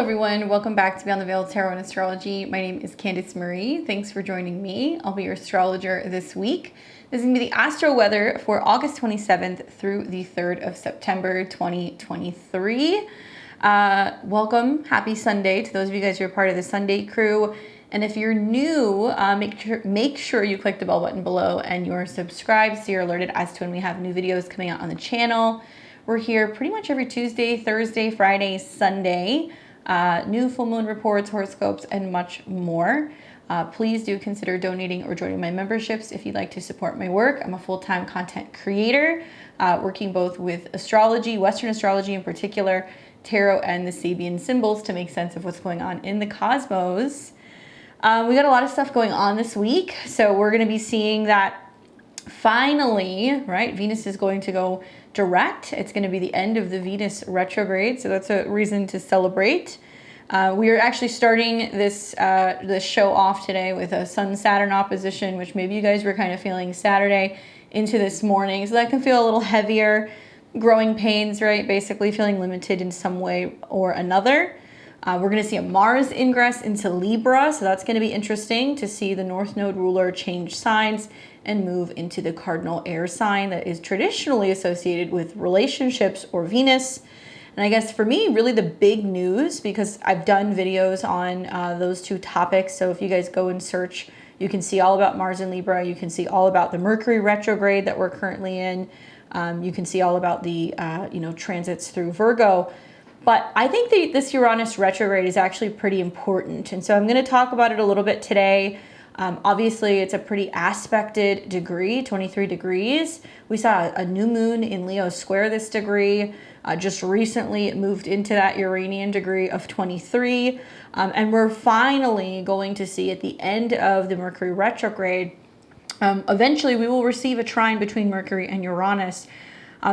everyone, welcome back to Beyond the Veil Tarot and Astrology. My name is Candice Marie. Thanks for joining me. I'll be your astrologer this week. This is going to be the astro weather for August 27th through the 3rd of September 2023. Welcome, happy Sunday to those of you guys who are part of the Sunday crew. And if you're new, make sure you click the bell button below and you're subscribed so you're alerted as to when we have new videos coming out on the channel. We're here pretty much every Tuesday, Thursday, Friday, Sunday. New full moon reports, horoscopes, and much more. Please do consider donating or joining my memberships if you'd like to support my work. I'm a full-time content creator, working both with astrology, Western astrology in particular, tarot, and the Sabian symbols to make sense of what's going on in the cosmos. We got a lot of stuff going on this week, so we're going to be seeing that finally, right? Venus is going to go direct. It's going to be the end of the Venus retrograde, so that's a reason to celebrate. We are actually starting this show off today with a Sun-Saturn opposition, which maybe you guys were kind of feeling Saturday into this morning, so that can feel a little heavier. Growing pains, right? Basically feeling limited in some way or another. We're going to see a Mars ingress into Libra, so that's going to be interesting to see the North Node ruler change signs and move into the cardinal air sign that is traditionally associated with relationships or Venus. And I guess for me, really the big news, because I've done videos on those two topics, so if you guys go and search, you can see all about Mars and Libra. You can see all about the Mercury retrograde that we're currently in. You can see all about the transits through Virgo. But I think this Uranus retrograde is actually pretty important. And so I'm going to talk about it a little bit today. Obviously, it's a pretty aspected degree, 23 degrees. We saw a new moon in Leo square this degree. Just recently, it moved into that Uranian degree of 23. And we're finally going to see at the end of the Mercury retrograde, eventually we will receive a trine between Mercury and Uranus.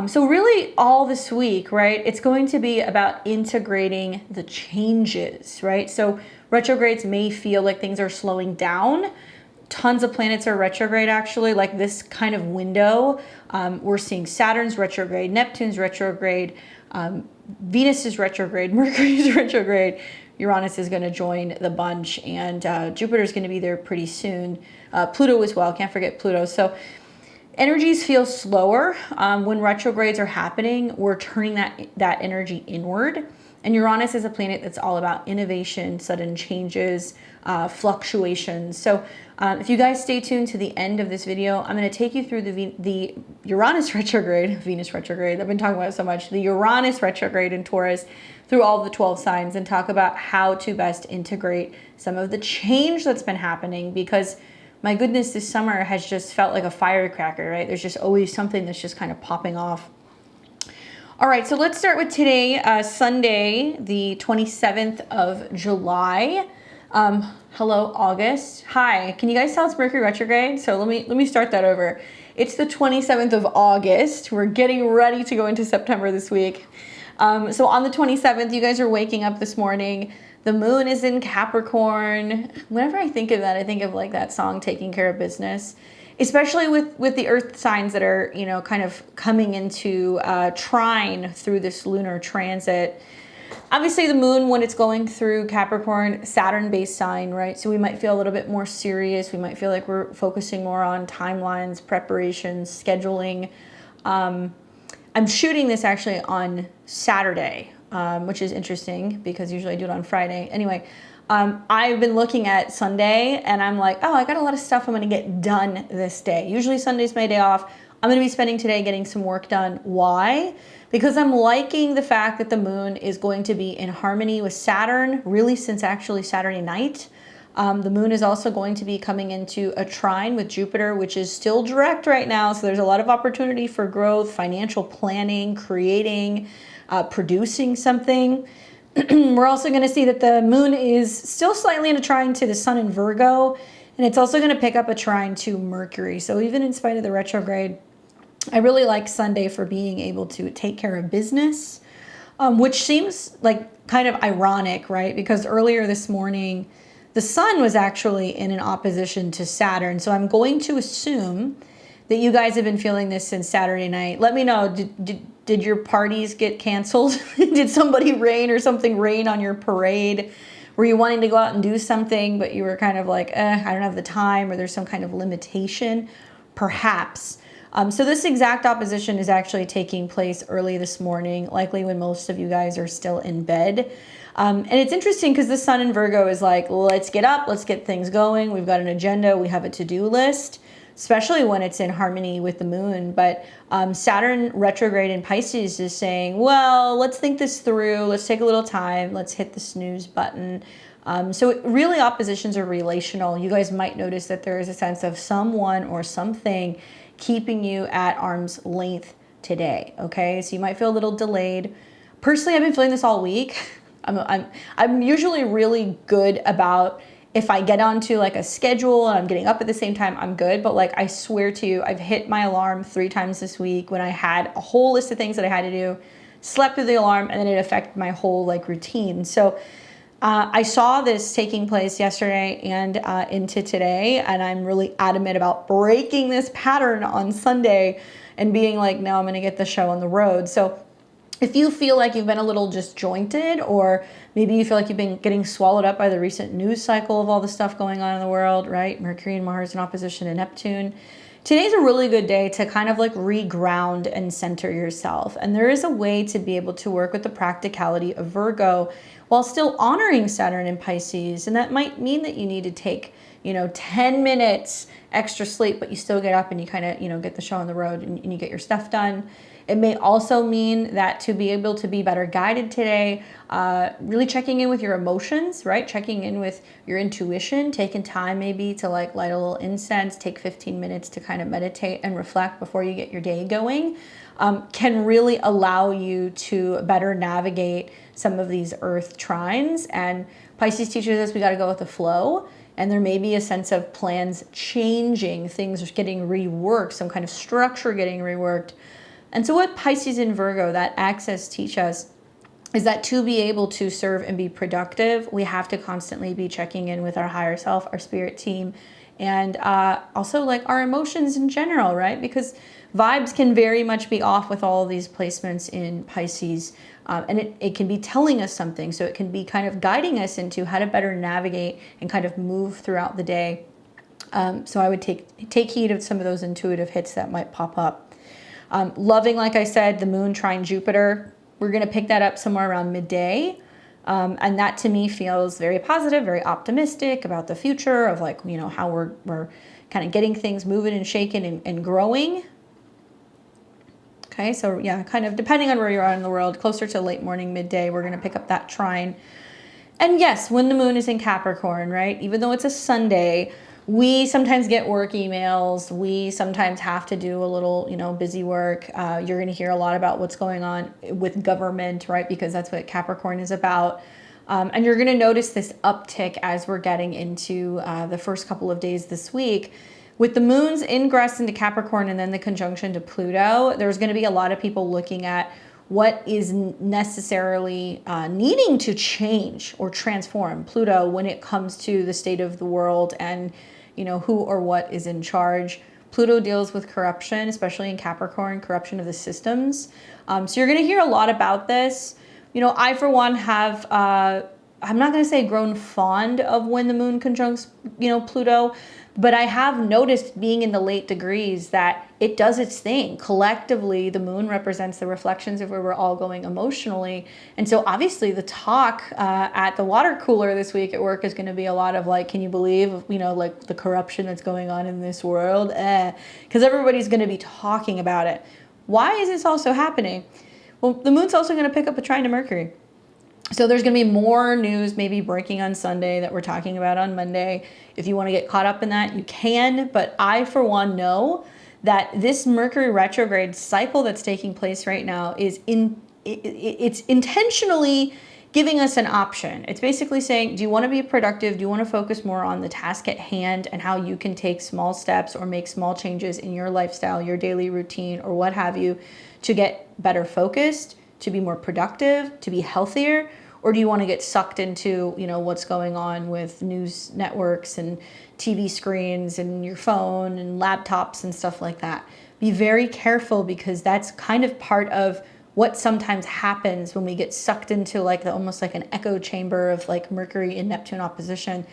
So really all this week, right, it's going to be about integrating the changes, right? So retrogrades may feel like things are slowing down. Tons of planets are retrograde, actually, like this kind of window. We're seeing Saturn's retrograde, Neptune's retrograde, Venus is retrograde, Mercury's retrograde, Uranus is going to join the bunch, and Jupiter's going to be there pretty soon. Pluto as well, can't forget Pluto. So energies feel slower. When retrogrades are happening, we're turning that energy inward. And Uranus is a planet that's all about innovation, sudden changes, fluctuations. So if you guys stay tuned to the end of this video, I'm going to take you through the Uranus retrograde, Venus retrograde, I've been talking about it so much, the Uranus retrograde in Taurus through all of the 12 signs, and talk about how to best integrate some of the change that's been happening, because my goodness, this summer has just felt like a firecracker, right? There's just always something that's just kind of popping off. All right, so let's start with today, Sunday, the 27th of July. Hello, August. Hi, can you guys tell it's Mercury retrograde? So let me start that over. It's the 27th of August. We're getting ready to go into September this week. So on the 27th, you guys are waking up this morning. The moon is in Capricorn. Whenever I think of that, I think of like that song, Taking Care of Business, especially with the earth signs that are, kind of coming into trine through this lunar transit. Obviously the moon, when it's going through Capricorn, Saturn-based sign, right? So we might feel a little bit more serious. We might feel like we're focusing more on timelines, preparations, scheduling. I'm shooting this actually on Saturday, which is interesting because usually I do it on Friday. Anyway, I've been looking at Sunday and I'm like, oh, I got a lot of stuff I'm going to get done this day. Usually Sunday's my day off. I'm going to be spending today getting some work done. Why? Because I'm liking the fact that the moon is going to be in harmony with Saturn, really since actually Saturday night. The moon is also going to be coming into a trine with Jupiter, which is still direct right now. So there's a lot of opportunity for growth, financial planning, creating, producing something. We're also going to see that the moon is still slightly in a trine to the sun in Virgo, and it's also going to pick up a trine to Mercury. So even in spite of the retrograde, I really like Sunday for being able to take care of business, which seems like kind of ironic, right? Because earlier this morning, the sun was actually in an opposition to Saturn. So I'm going to assume that you guys have been feeling this since Saturday night. Let me know, Did your parties get canceled? Did somebody rain or something rain on your parade? Were you wanting to go out and do something, but you were kind of like, I don't have the time, or there's some kind of limitation? Perhaps. So this exact opposition is actually taking place early this morning, likely when most of you guys are still in bed. And it's interesting because the sun in Virgo is like, let's get up, let's get things going. We've got an agenda, we have a to-do list, especially when it's in harmony with the moon. But Saturn retrograde in Pisces is saying, well, let's think this through. Let's take a little time. Let's hit the snooze button. So really oppositions are relational. You guys might notice that there is a sense of someone or something keeping you at arm's length today. Okay, so you might feel a little delayed. Personally, I've been feeling this all week. I'm usually really good about, if I get onto like a schedule and I'm getting up at the same time, I'm good. But like, I swear to you, I've hit my alarm 3 times this week when I had a whole list of things that I had to do, slept through the alarm, and then it affected my whole like routine. So I saw this taking place yesterday and into today, and I'm really adamant about breaking this pattern on Sunday and being like, no, I'm gonna get the show on the road. So if you feel like you've been a little disjointed, or maybe you feel like you've been getting swallowed up by the recent news cycle of all the stuff going on in the world, right? Mercury and Mars in opposition to Neptune. Today's a really good day to kind of like reground and center yourself. And there is a way to be able to work with the practicality of Virgo while still honoring Saturn in Pisces. And that might mean that you need to take, 10 minutes extra sleep, but you still get up and you kind of, get the show on the road and you get your stuff done. It may also mean that to be able to be better guided today, really checking in with your emotions, right? Checking in with your intuition, taking time maybe to like light a little incense, take 15 minutes to kind of meditate and reflect before you get your day going, can really allow you to better navigate some of these earth trines. And Pisces teaches us we got to go with the flow. And there may be a sense of plans changing, things getting reworked, some kind of structure getting reworked. And so what Pisces and Virgo, that axis, teach us is that to be able to serve and be productive, we have to constantly be checking in with our higher self, our spirit team, and also like our emotions in general, right? Because vibes can very much be off with all of these placements in Pisces, and it can be telling us something. So it can be kind of guiding us into how to better navigate and kind of move throughout the day. So I would take heed of some of those intuitive hits that might pop up. Loving, like I said, the moon trine Jupiter. We're going to pick that up somewhere around midday. And that to me feels very positive, very optimistic about the future of like, how we're kind of getting things moving and shaking and growing. Okay, so yeah, kind of depending on where you are in the world, closer to late morning, midday, we're going to pick up that trine. And yes, when the moon is in Capricorn, right? Even though it's a Sunday, we sometimes get work emails. We sometimes have to do a little, busy work. You're going to hear a lot about what's going on with government, right? Because that's what Capricorn is about. And you're going to notice this uptick as we're getting into the first couple of days this week. With the moon's ingress into Capricorn and then the conjunction to Pluto, there's going to be a lot of people looking at what is necessarily needing to change or transform Pluto when it comes to the state of the world and who or what is in charge. Pluto deals with corruption, especially in Capricorn, corruption of the systems. So you're going to hear a lot about this. I, for one, have, I'm not going to say grown fond of when the moon conjuncts, Pluto, but I have noticed being in the late degrees that it does its thing. Collectively, the moon represents the reflections of where we're all going emotionally. And so obviously the talk at the water cooler this week at work is going to be a lot of like, can you believe, like the corruption that's going on in this world? Because everybody's going to be talking about it. Why is this also happening? Well, the moon's also going to pick up a trine to Mercury. So there's going to be more news maybe breaking on Sunday that we're talking about on Monday. If you want to get caught up in that, you can. But I, for one, know that this Mercury retrograde cycle that's taking place right now is it's intentionally giving us an option. It's basically saying, do you want to be productive? Do you want to focus more on the task at hand and how you can take small steps or make small changes in your lifestyle, your daily routine, or what have you, to get better focused, to be more productive, to be healthier? Or do you want to get sucked into, what's going on with news networks and TV screens and your phone and laptops and stuff like that? Be very careful, because that's kind of part of what sometimes happens when we get sucked into like almost like an echo chamber of like Mercury and Neptune opposition.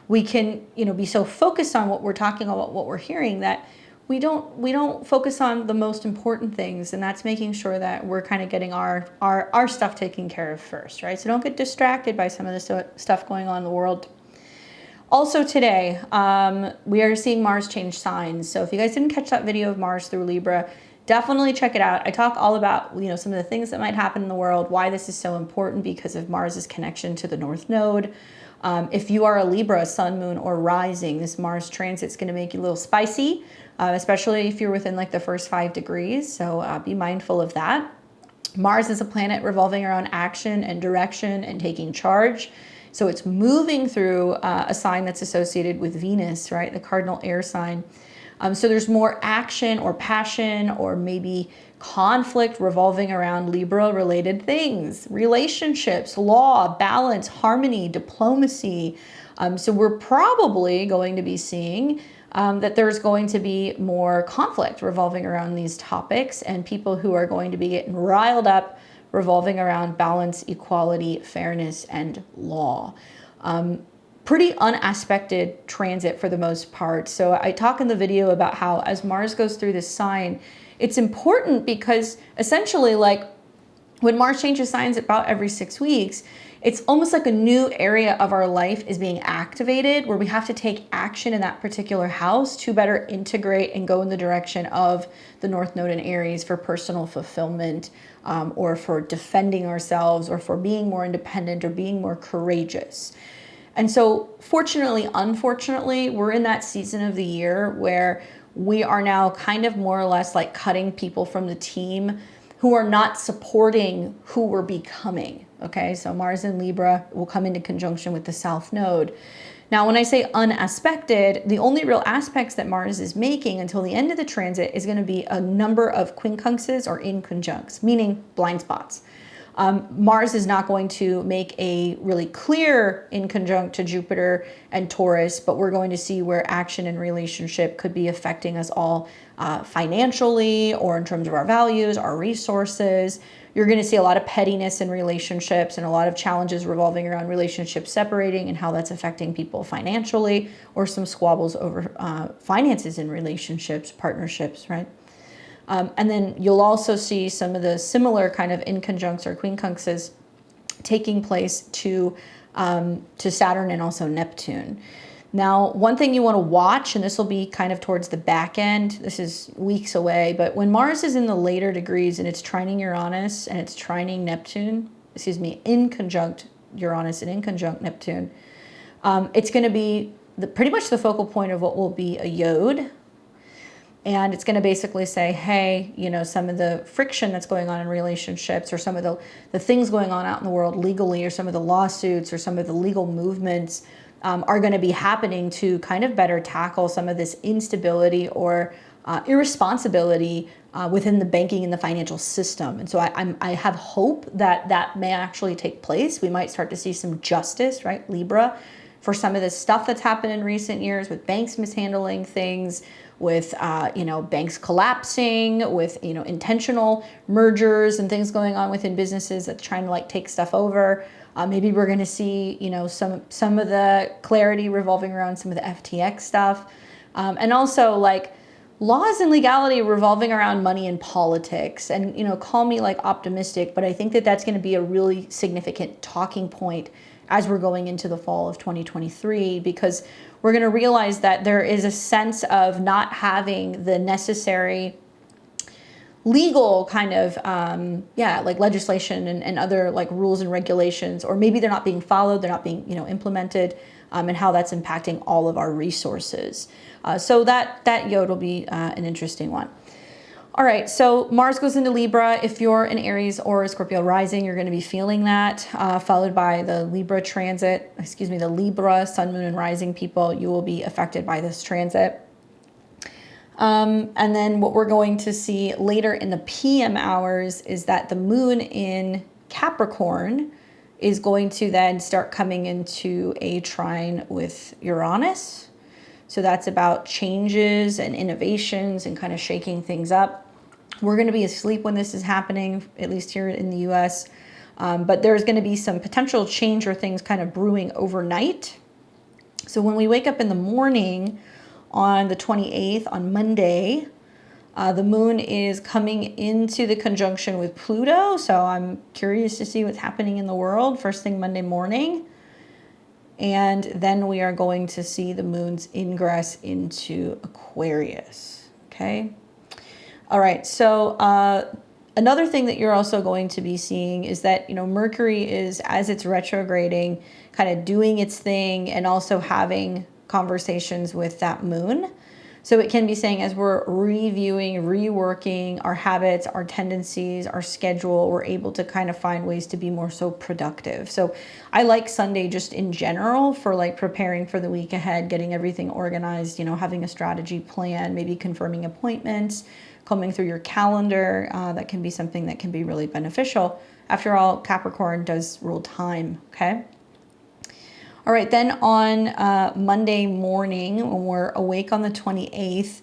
We can, be so focused on what we're talking about, what we're hearing, that we don't focus on the most important things, and that's making sure that we're kind of getting our stuff taken care of first, right? So don't get distracted by some of the stuff going on in the world. Also today, we are seeing Mars change signs. So if you guys didn't catch that video of Mars through Libra, definitely check it out. I talk all about, some of the things that might happen in the world, why this is so important because of Mars's connection to the North Node. If you are a Libra, Sun, Moon, or Rising, this Mars transit is going to make you a little spicy, especially if you're within like the first 5 degrees. So be mindful of that. Mars is a planet revolving around action and direction and taking charge. So it's moving through a sign that's associated with Venus, right? The cardinal air sign. So there's more action or passion or maybe conflict revolving around Libra related things, relationships, law, balance, harmony, diplomacy. So we're probably going to be seeing that there's going to be more conflict revolving around these topics, and people who are going to be getting riled up revolving around balance, equality, fairness, and law. Pretty unaspected transit for the most part. So I talk in the video about how as Mars goes through this sign, it's important because essentially like when Mars changes signs about every 6 weeks, it's almost like a new area of our life is being activated where we have to take action in that particular house to better integrate and go in the direction of the North Node in Aries for personal fulfillment, or for defending ourselves, or for being more independent or being more courageous. And so fortunately, unfortunately, we're in that season of the year where we are now kind of more or less like cutting people from the team who are not supporting who we're becoming. Okay, so Mars in Libra will come into conjunction with the South Node. Now, when I say unaspected, the only real aspects that Mars is making until the end of the transit is going to be a number of quincunxes or inconjuncts, meaning blind spots. Mars is not going to make a really clear inconjunct to Jupiter and Taurus, but we're going to see where action and relationship could be affecting us all financially or in terms of our values, our resources. You're going to see a lot of pettiness in relationships and a lot of challenges revolving around relationships separating and how that's affecting people financially, or some squabbles over finances in relationships, partnerships, right? And then you'll also see some of the similar kind of inconjuncts or quincunxes taking place to Saturn and also Neptune. Now, one thing you want to watch, and this will be kind of towards the back end, this is weeks away, but when Mars is in the later degrees and it's trining Uranus and it's trining Neptune, in conjunct Uranus and in conjunct Neptune, it's going to be pretty much the focal point of what will be a yod. And it's going to basically say, hey, some of the friction that's going on in relationships, or some of the things going on out in the world legally, or some of the lawsuits, or some of the legal movements are going to be happening to kind of better tackle some of this instability or irresponsibility within the banking and the financial system. And so I have hope that that may actually take place. We might start to see some justice, right, Libra, for some of this stuff that's happened in recent years with banks mishandling things, with banks collapsing, with intentional mergers and things going on within businesses that's trying to like take stuff over. Maybe we're going to see some of the clarity revolving around some of the FTX stuff, and also like laws and legality revolving around money and politics. And call me like optimistic, but I think that that's going to be a really significant talking point as we're going into the fall of 2023, because we're going to realize that there is a sense of not having the necessary legal kind of, like legislation and other like rules and regulations, or maybe they're not being followed, they're not being, implemented, and how that's impacting all of our resources. So that yod will be an interesting one. All right, so Mars goes into Libra. If you're an Aries or a Scorpio rising, you're going to be feeling that, followed by the Libra the Libra, Sun, Moon, and Rising people. You will be affected by this transit. And then what we're going to see later in the PM hours is that the moon in Capricorn is going to then start coming into a trine with Uranus. So that's about changes and innovations and kind of shaking things up. We're going to be asleep when this is happening, at least here in the US. But there's going to be some potential change or things kind of brewing overnight. So when we wake up in the morning on the 28th, on Monday, the moon is coming into the conjunction with Pluto. So I'm curious to see what's happening in the world first thing Monday morning. And then we are going to see the moon's ingress into Aquarius. Okay. All right. So another thing that you're also going to be seeing is that, Mercury is, as it's retrograding, kind of doing its thing and also having conversations with that moon. So it can be saying, as we're reviewing, reworking our habits, our tendencies, our schedule, we're able to kind of find ways to be more so productive. So I like Sunday just in general for like preparing for the week ahead, getting everything organized, having a strategy plan, maybe confirming appointments, combing through your calendar. That can be something that can be really beneficial. After all, Capricorn does rule time, okay? All right, then on Monday morning, when we're awake on the 28th,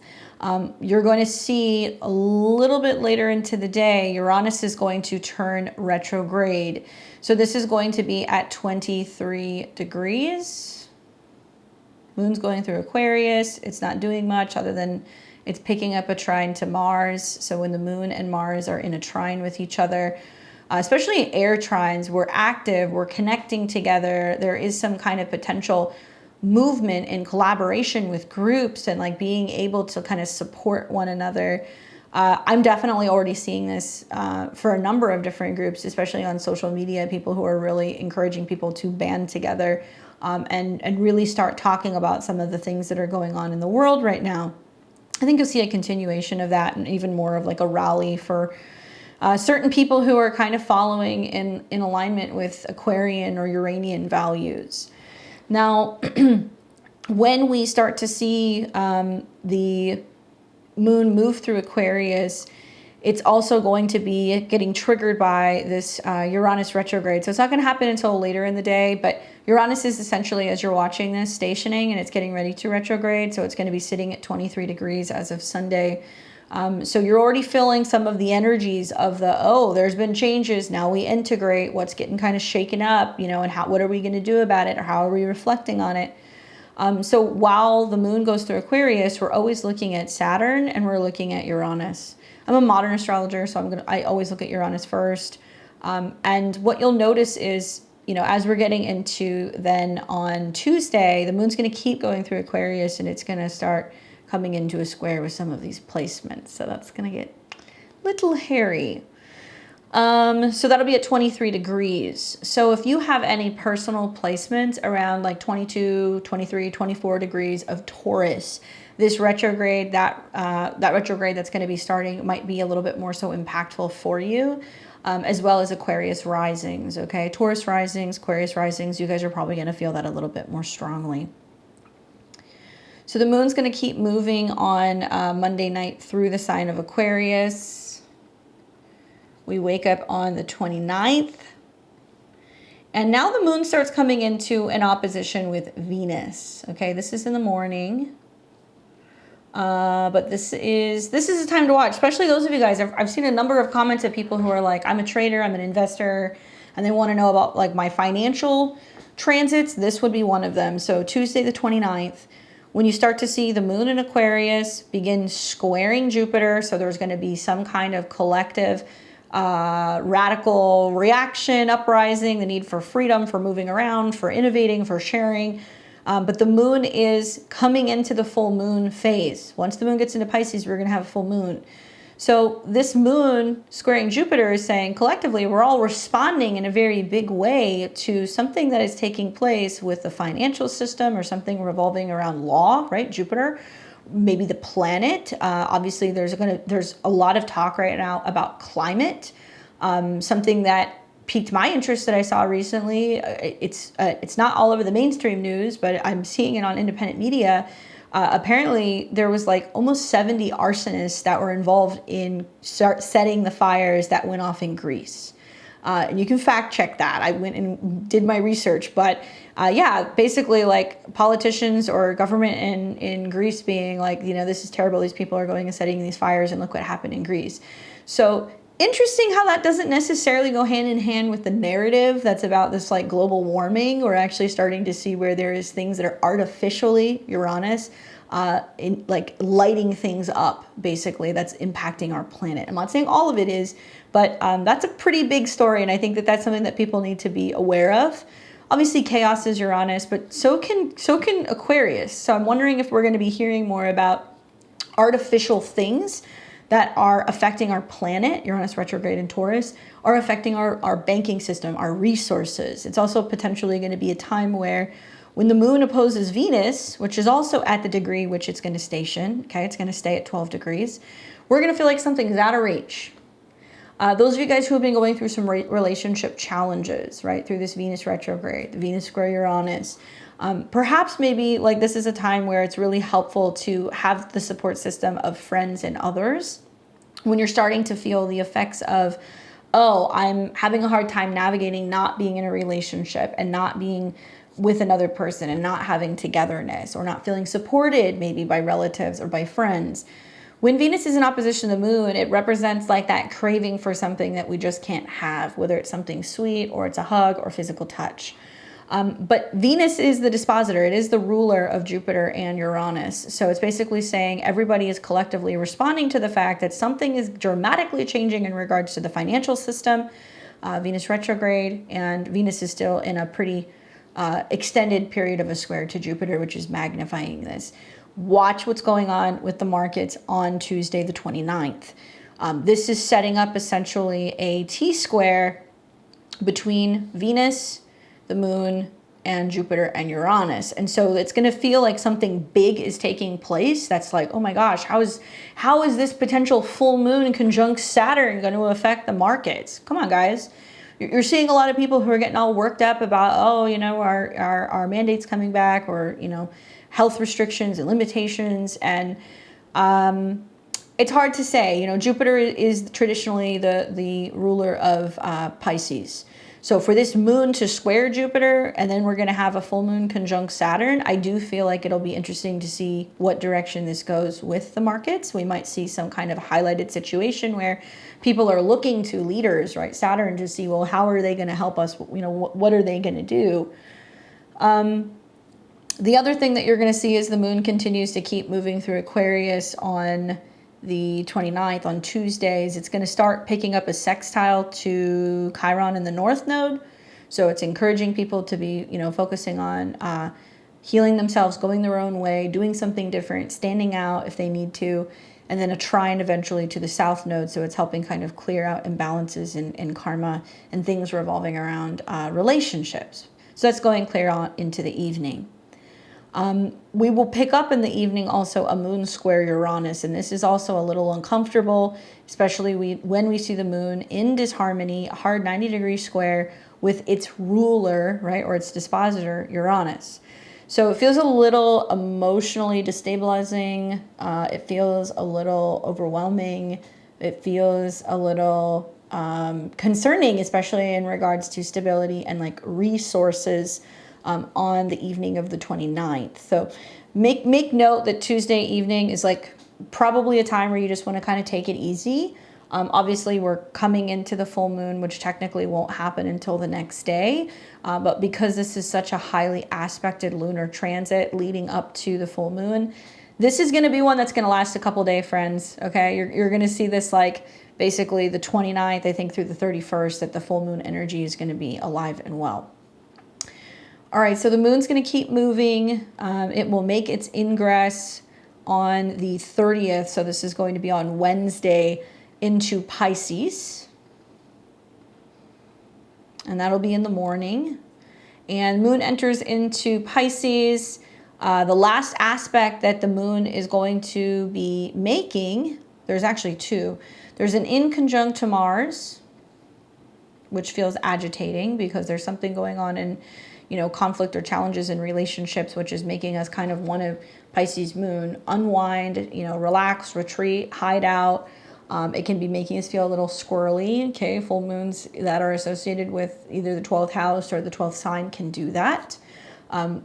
you're going to see a little bit later into the day, Uranus is going to turn retrograde. So this is going to be at 23 degrees. Moon's going through Aquarius. It's not doing much other than it's picking up a trine to Mars. So when the moon and Mars are in a trine with each other, especially air trines, we're active, we're connecting together. There is some kind of potential movement and collaboration with groups and like being able to kind of support one another. I'm definitely already seeing this for a number of different groups, especially on social media, people who are really encouraging people to band together and really start talking about some of the things that are going on in the world right now. I think you'll see a continuation of that and even more of like a rally for certain people who are kind of following in alignment with Aquarian or Uranian values. Now, when we start to see the moon move through Aquarius, it's also going to be getting triggered by this Uranus retrograde. So it's not going to happen until later in the day, but Uranus is essentially, as you're watching this, stationing and it's getting ready to retrograde. So it's going to be sitting at 23 degrees as of Sunday. So you're already feeling some of the energies of there's been changes. Now we integrate what's getting kind of shaken up, and what are we going to do about it? Or how are we reflecting on it? So while the moon goes through Aquarius, we're always looking at Saturn and we're looking at Uranus. I'm a modern astrologer, so I always look at Uranus first. And what you'll notice is, as we're getting into then on Tuesday, the moon's going to keep going through Aquarius and it's going to start coming into a square with some of these placements. So that's going to get a little hairy. So that'll be at 23 degrees. So if you have any personal placements around like 22, 23, 24 degrees of Taurus, this retrograde, that retrograde that's going to be starting might be a little bit more so impactful for you, as well as Aquarius risings, okay? Taurus risings, Aquarius risings, you guys are probably going to feel that a little bit more strongly. So the moon's going to keep moving on Monday night through the sign of Aquarius. We wake up on the 29th. And now the moon starts coming into an opposition with Venus. Okay, this is in the morning. But this is a time to watch, especially those of you guys. I've seen a number of comments of people who are like, I'm a trader, I'm an investor, and they want to know about like my financial transits. This would be one of them. So Tuesday the 29th. When you start to see the moon in Aquarius begin squaring Jupiter, so there's going to be some kind of collective radical reaction, uprising, the need for freedom, for moving around, for innovating, for sharing. But the moon is coming into the full moon phase. Once the moon gets into Pisces, we're going to have a full moon. So this moon squaring Jupiter is saying collectively we're all responding in a very big way to something that is taking place with the financial system or something revolving around law, right? Jupiter, maybe the planet. Obviously, there's a lot of talk right now about climate. Something that piqued my interest that I saw recently. It's not all over the mainstream news, but I'm seeing it on independent media. Apparently there was like almost 70 arsonists that were involved in setting the fires that went off in Greece. And you can fact check that. I went and did my research, but yeah, basically like politicians or government in Greece being like, you know, this is terrible. These people are going and setting these fires, and look what happened in Greece. So interesting how that doesn't necessarily go hand in hand with the narrative that's about this like global warming. We're actually starting to see where there is things that are artificially Uranus in like lighting things up, basically, that's impacting our planet. I'm not saying all of it is, but that's a pretty big story, and I think that that's something that people need to be aware of. Obviously, chaos is Uranus, but so can Aquarius. So I'm wondering if we're going to be hearing more about artificial things that are affecting our planet, Uranus retrograde in Taurus, are affecting our banking system, our resources. It's also potentially going to be a time where when the moon opposes Venus, which is also at the degree which it's going to station, okay, it's going to stay at 12 degrees, we're going to feel like something's out of reach. Those of you guys who have been going through some relationship challenges, right, through this Venus retrograde, the Venus square Uranus, perhaps maybe like this is a time where it's really helpful to have the support system of friends and others when you're starting to feel the effects of, oh, I'm having a hard time navigating not being in a relationship and not being with another person and not having togetherness, or not feeling supported maybe by relatives or by friends. When Venus is in opposition to the moon, it represents like that craving for something that we just can't have, whether it's something sweet or it's a hug or physical touch. But Venus is the dispositor. It is the ruler of Jupiter and Uranus. So it's basically saying everybody is collectively responding to the fact that something is dramatically changing in regards to the financial system, Venus retrograde, and Venus is still in a pretty extended period of a square to Jupiter, which is magnifying this. Watch what's going on with the markets on Tuesday, the 29th. This is setting up essentially a T-square between Venus, the moon, and Jupiter and Uranus. And so it's going to feel like something big is taking place. That's like, oh my gosh, how is this potential full moon conjunct Saturn going to affect the markets? Come on, guys. You're seeing a lot of people who are getting all worked up about, oh, you know, our mandates coming back, or, you know, health restrictions and limitations. And it's hard to say. You know, Jupiter is traditionally the ruler of Pisces. So for this moon to square Jupiter, and then we're going to have a full moon conjunct Saturn, I do feel like it'll be interesting to see what direction this goes with the markets. We might see some kind of highlighted situation where people are looking to leaders, right, Saturn, to see, well, how are they going to help us? You know, what are they going to do? The other thing that you're going to see is the moon continues to keep moving through Aquarius on the 29th, on Tuesdays. It's going to start picking up a sextile to Chiron in the North Node. So it's encouraging people to be, you know, focusing on healing themselves, going their own way, doing something different, standing out if they need to, and then a trine eventually to the South Node. So it's helping kind of clear out imbalances in karma and things revolving around relationships. So that's going clear on into the evening. We will pick up in the evening also a moon square Uranus, and this is also a little uncomfortable, especially when we see the moon in disharmony, a hard 90-degree square with its ruler, right, or its dispositor, Uranus. So it feels a little emotionally destabilizing. It feels a little overwhelming. It feels a little concerning, especially in regards to stability and like resources on the evening of the 29th. So make note that Tuesday evening is like probably a time where you just want to kind of take it easy. Obviously, we're coming into the full moon, which technically won't happen until the next day. But because this is such a highly aspected lunar transit leading up to the full moon, this is going to be one that's going to last a couple days, friends. Okay, you're going to see this like basically the 29th, I think, through the 31st, that the full moon energy is going to be alive and well. All right, so the moon's going to keep moving. It will make its ingress on the 30th. So this is going to be on Wednesday into Pisces. And that'll be in the morning. And moon enters into Pisces. The last aspect that the moon is going to be making, there's actually two. There's an in conjunct to Mars, which feels agitating because there's something going on in, you know, conflict or challenges in relationships, which is making us kind of want to, Pisces moon, unwind, you know, relax, retreat, hide out, It can be making us feel a little squirrely, okay? Full moons that are associated with either the 12th house or the 12th sign can do that.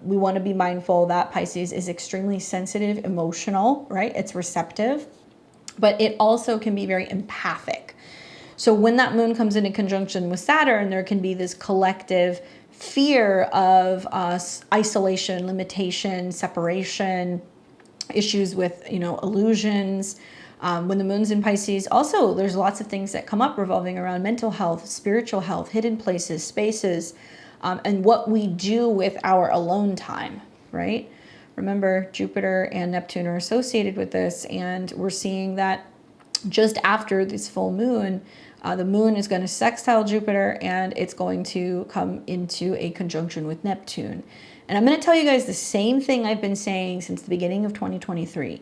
We want to be mindful that Pisces is extremely sensitive, emotional, right? It's receptive, but it also can be very empathic. So when that moon comes into conjunction with Saturn, there can be this collective fear of isolation, limitation, separation, issues with, illusions. When the moon's in Pisces, also there's lots of things that come up revolving around mental health, spiritual health, hidden places, spaces, and what we do with our alone time, right? Remember, Jupiter and Neptune are associated with this, and we're seeing that just after this full moon, the moon is going to sextile Jupiter, and it's going to come into a conjunction with Neptune. And I'm going to tell you guys the same thing I've been saying since the beginning of 2023.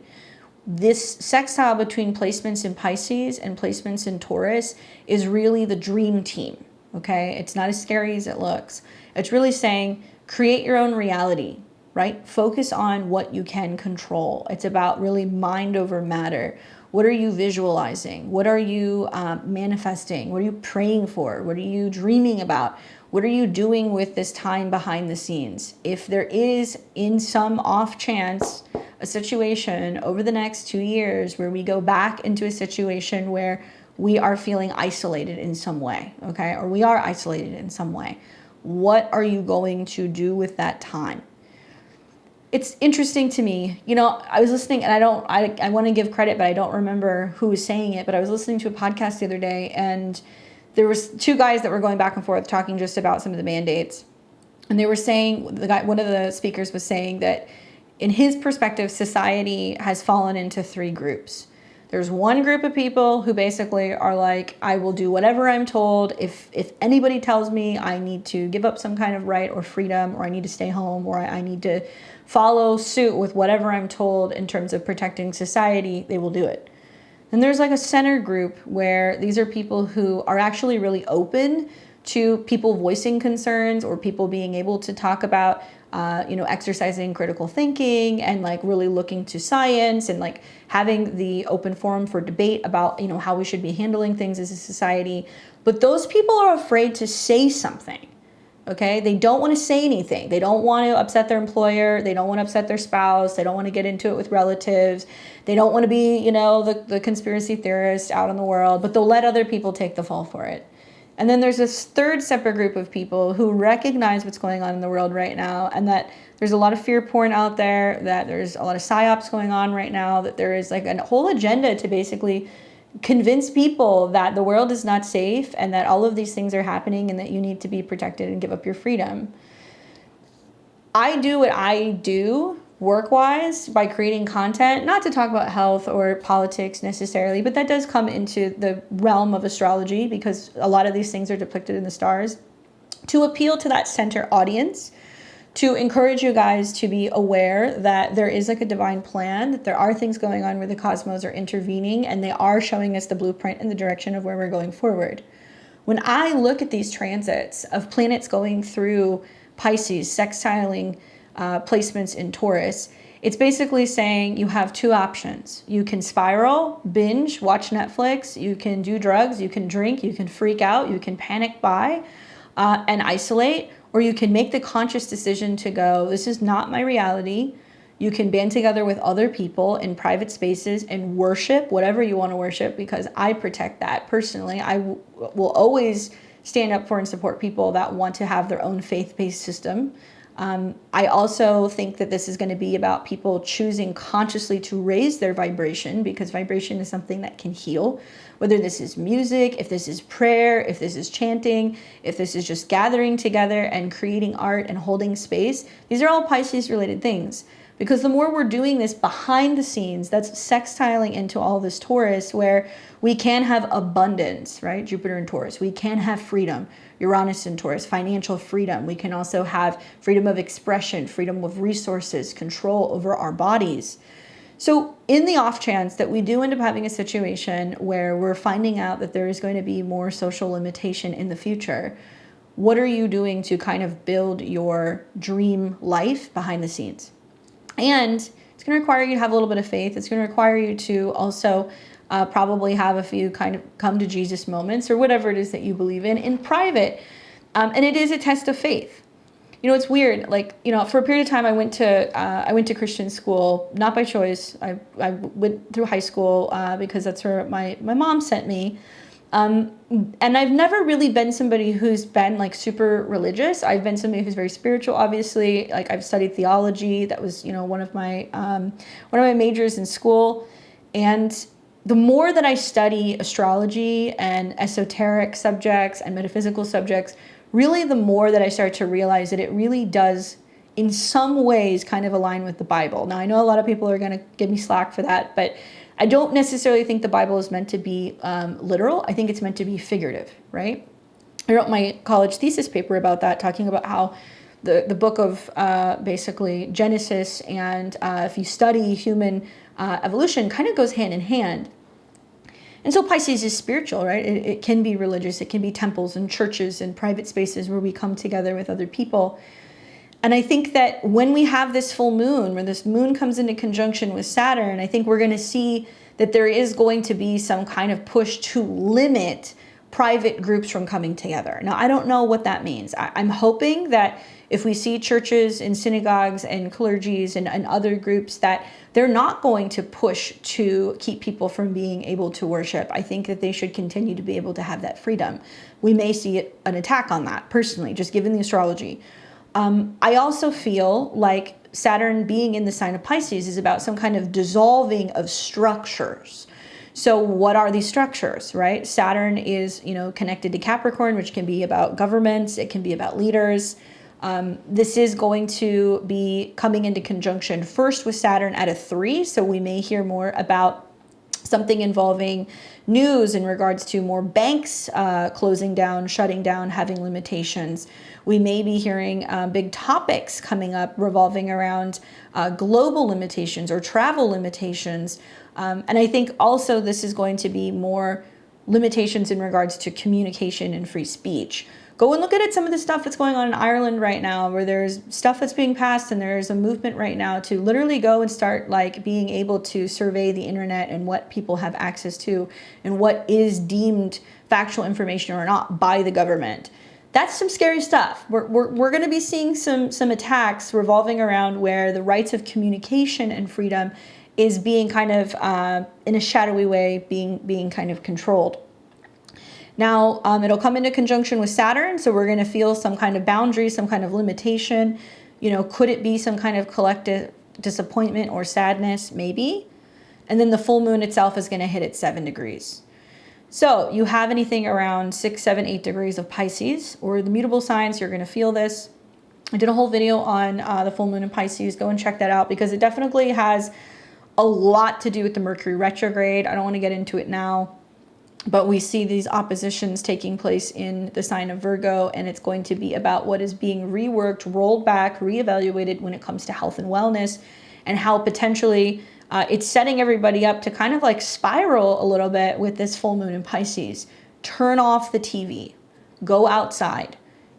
This sextile between placements in Pisces and placements in Taurus is really the dream team, okay? It's not as scary as it looks. It's really saying, create your own reality, right? Focus on what you can control. It's about really mind over matter. What are you visualizing? What are you manifesting? What are you praying for? What are you dreaming about? What are you doing with this time behind the scenes? If there is, in some off chance, a situation over the next 2 years where we go back into a situation where we are feeling isolated in some way, okay? Or we are isolated in some way. What are you going to do with that time? It's interesting to me, I was listening, and I want to give credit, but I don't remember who was saying it, but I was listening to a podcast the other day, and there was two guys that were going back and forth talking just about some of the mandates. And they were saying, one of the speakers was saying that in his perspective, society has fallen into 3 groups. There's one group of people who basically are like, I will do whatever I'm told. If anybody tells me I need to give up some kind of right or freedom, or I need to stay home, or I need to follow suit with whatever I'm told in terms of protecting society, they will do it. And there's like a center group where these are people who are actually really open to people voicing concerns, or people being able to talk about exercising critical thinking, and like really looking to science, and like having the open forum for debate about, how we should be handling things as a society. But those people are afraid to say something, okay? They don't want to say anything. They don't want to upset their employer. They don't want to upset their spouse. They don't want to get into it with relatives. They don't want to be, the conspiracy theorist out in the world, but they'll let other people take the fall for it. And then there's this third separate group of people who recognize what's going on in the world right now, and that there's a lot of fear porn out there, that there's a lot of psyops going on right now, that there is like a whole agenda to basically convince people that the world is not safe, and that all of these things are happening, and that you need to be protected and give up your freedom. I do what I do work-wise by creating content, not to talk about health or politics necessarily, but that does come into the realm of astrology, because a lot of these things are depicted in the stars, to appeal to that center audience, to encourage you guys to be aware that there is like a divine plan, that there are things going on where the cosmos are intervening, and they are showing us the blueprint and the direction of where we're going forward. When I look at these transits of planets going through Pisces, sextiling placements in Taurus, it's basically saying you have 2 options. You can spiral, binge, watch Netflix, you can do drugs, you can drink, you can freak out, you can panic buy and isolate, or you can make the conscious decision to go, this is not my reality. You can band together with other people in private spaces and worship whatever you want to worship, because I protect that. Personally, I will always stand up for and support people that want to have their own faith-based system. I also think that this is going to be about people choosing consciously to raise their vibration, because vibration is something that can heal. Whether this is music, if this is prayer, if this is chanting, if this is just gathering together and creating art and holding space, these are all Pisces related things. Because the more we're doing this behind the scenes, that's sextiling into all this Taurus, where we can have abundance, right? Jupiter and Taurus. We can have freedom. Uranus and Taurus, financial freedom. We can also have freedom of expression, freedom of resources, control over our bodies. So in the off chance that we do end up having a situation where we're finding out that there is going to be more social limitation in the future, what are you doing to kind of build your dream life behind the scenes? And it's going to require you to have a little bit of faith. It's going to require you to also probably have a few kind of come to Jesus moments or whatever it is that you believe in private. And it is a test of faith. You know, it's weird. Like, you know, for a period of time, I went to Christian school, not by choice. I went through high school because that's where my mom sent me. And I've never really been somebody who's been like super religious. I've been somebody who's very spiritual, obviously. Like I've studied theology. That was, you know, one of my majors in school. And the more that I study astrology and esoteric subjects and metaphysical subjects, really the more that I start to realize that it really does in some ways kind of align with the Bible. Now, I know a lot of people are going to give me slack for that, but I don't necessarily think the Bible is meant to be literal. I think it's meant to be figurative, right? I wrote my college thesis paper about that, talking about how the book of basically Genesis and if you study human evolution, kind of goes hand in hand. And so Pisces is spiritual, right? It can be religious. It can be temples and churches and private spaces where we come together with other people. And I think that when we have this full moon, where this moon comes into conjunction with Saturn, I think we're going to see that there is going to be some kind of push to limit private groups from coming together. Now, I don't know what that means. I'm hoping that if we see churches and synagogues and clergies and other groups, that they're not going to push to keep people from being able to worship. I think that they should continue to be able to have that freedom. We may see an attack on that, personally, just given the astrology. I also feel like Saturn being in the sign of Pisces is about some kind of dissolving of structures. So what are these structures, right? Saturn is, you know, connected to Capricorn, which can be about governments. It can be about leaders. This is going to be coming into conjunction first with Saturn at a 3. So we may hear more about something involving news in regards to more banks closing down, shutting down, having limitations. We may be hearing big topics coming up revolving around global limitations or travel limitations. And I think also this is going to be more limitations in regards to communication and free speech. Go and look at some of the stuff that's going on in Ireland right now, where there's stuff that's being passed and there's a movement right now to literally go and start like being able to survey the internet and what people have access to and what is deemed factual information or not by the government. That's some scary stuff. We're going to be seeing some attacks revolving around where the rights of communication and freedom is being kind of in a shadowy way being kind of controlled. Now, it'll come into conjunction with Saturn, so we're going to feel some kind of boundary, some kind of limitation. You know, could it be some kind of collective disappointment or sadness? Maybe. And then the full moon itself is going to hit at 7 degrees. So you have anything around 6, 7, 8 degrees of Pisces or the mutable signs, you're going to feel this. I did a whole video on the full moon in Pisces. Go and check that out because it definitely has a lot to do with the Mercury retrograde. I don't want to get into it now. But we see these oppositions taking place in the sign of Virgo, and it's going to be about what is being reworked, rolled back, reevaluated when it comes to health and wellness, and how potentially it's setting everybody up to kind of like spiral a little bit with this full moon in Pisces. Turn off the TV, go outside,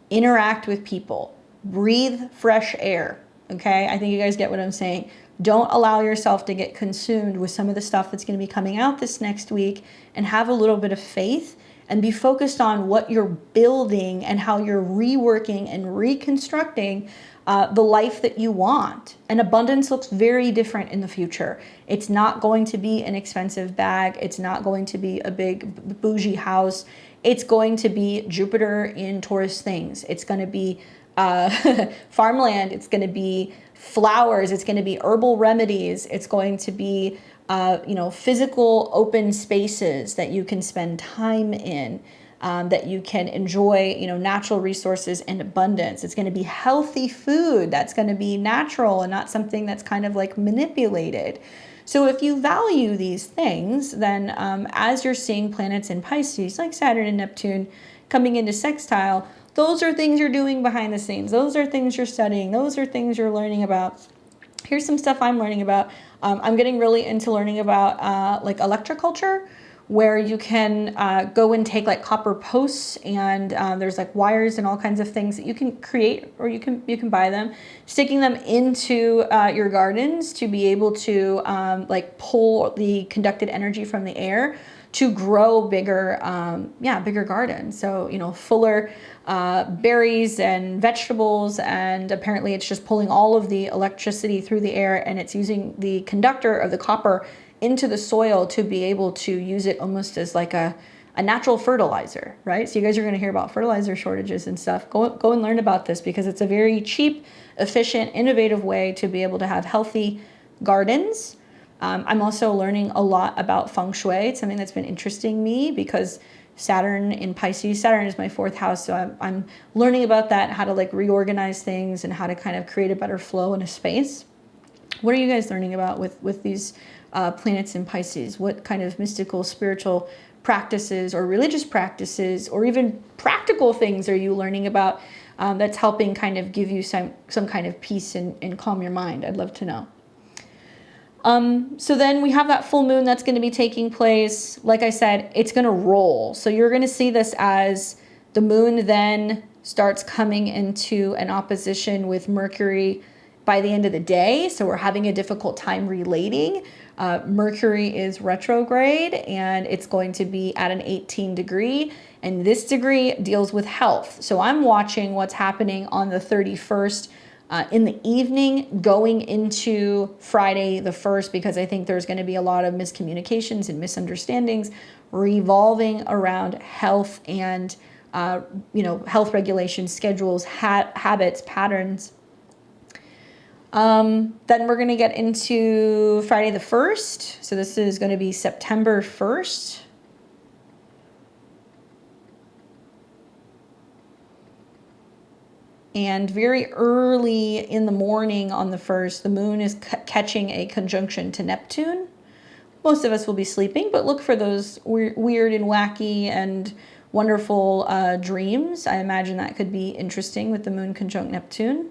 interact with people, breathe fresh air. Okay, I think you guys get what I'm saying. Don't allow yourself to get consumed with some of the stuff that's going to be coming out this next week, and have a little bit of faith and be focused on what you're building and how you're reworking and reconstructing the life that you want. And abundance looks very different in the future. It's not going to be an expensive bag. It's not going to be a big bougie house. It's going to be Jupiter in Taurus things. It's going to be farmland. It's going to be flowers. It's going to be herbal remedies. It's going to be physical open spaces that you can spend time in, that you can enjoy, natural resources and abundance. It's going to be healthy food that's going to be natural and not something that's kind of like manipulated. So if you value these things, then as you're seeing planets in Pisces, like Saturn and Neptune coming into sextile, those are things you're doing behind the scenes. Those are things you're studying. Those are things you're learning about. Here's some stuff I'm learning about. I'm getting really into learning about like electroculture, where you can go and take like copper posts, and there's like wires and all kinds of things that you can create, or you can buy them, sticking them into your gardens to be able to like pull the conducted energy from the air to grow bigger, bigger gardens. So, you know, fuller berries and vegetables, and apparently it's just pulling all of the electricity through the air, and it's using the conductor of the copper into the soil to be able to use it almost as like a natural fertilizer, right? So you guys are going to hear about fertilizer shortages and stuff. Go and learn about this, because it's a very cheap, efficient, innovative way to be able to have healthy gardens. I'm also learning a lot about feng shui. It's something that's been interesting me, because Saturn in Pisces, Saturn is my 4th house. So I'm learning about that, how to like reorganize things and how to kind of create a better flow in a space. What are you guys learning about with these planets in Pisces? What kind of mystical, spiritual practices or religious practices, or even practical things are you learning about that's helping kind of give you some kind of peace and calm your mind? I'd love to know. So then we have that full moon that's going to be taking place. Like I said, it's going to roll. So you're going to see this as the moon then starts coming into an opposition with Mercury by the end of the day. So we're having a difficult time relating. Mercury is retrograde, and it's going to be at an 18 degree. And this degree deals with health. So I'm watching what's happening on the 31st in the evening going into Friday the 1st, because I think there's going to be a lot of miscommunications and misunderstandings revolving around health and, health regulations, schedules, habits, patterns. Then we're going to get into Friday the 1st. So this is going to be September 1st. And very early in the morning on the 1st, the moon is catching a conjunction to Neptune. Most of us will be sleeping, but look for those weird and wacky and wonderful dreams. I imagine that could be interesting with the moon conjunct Neptune.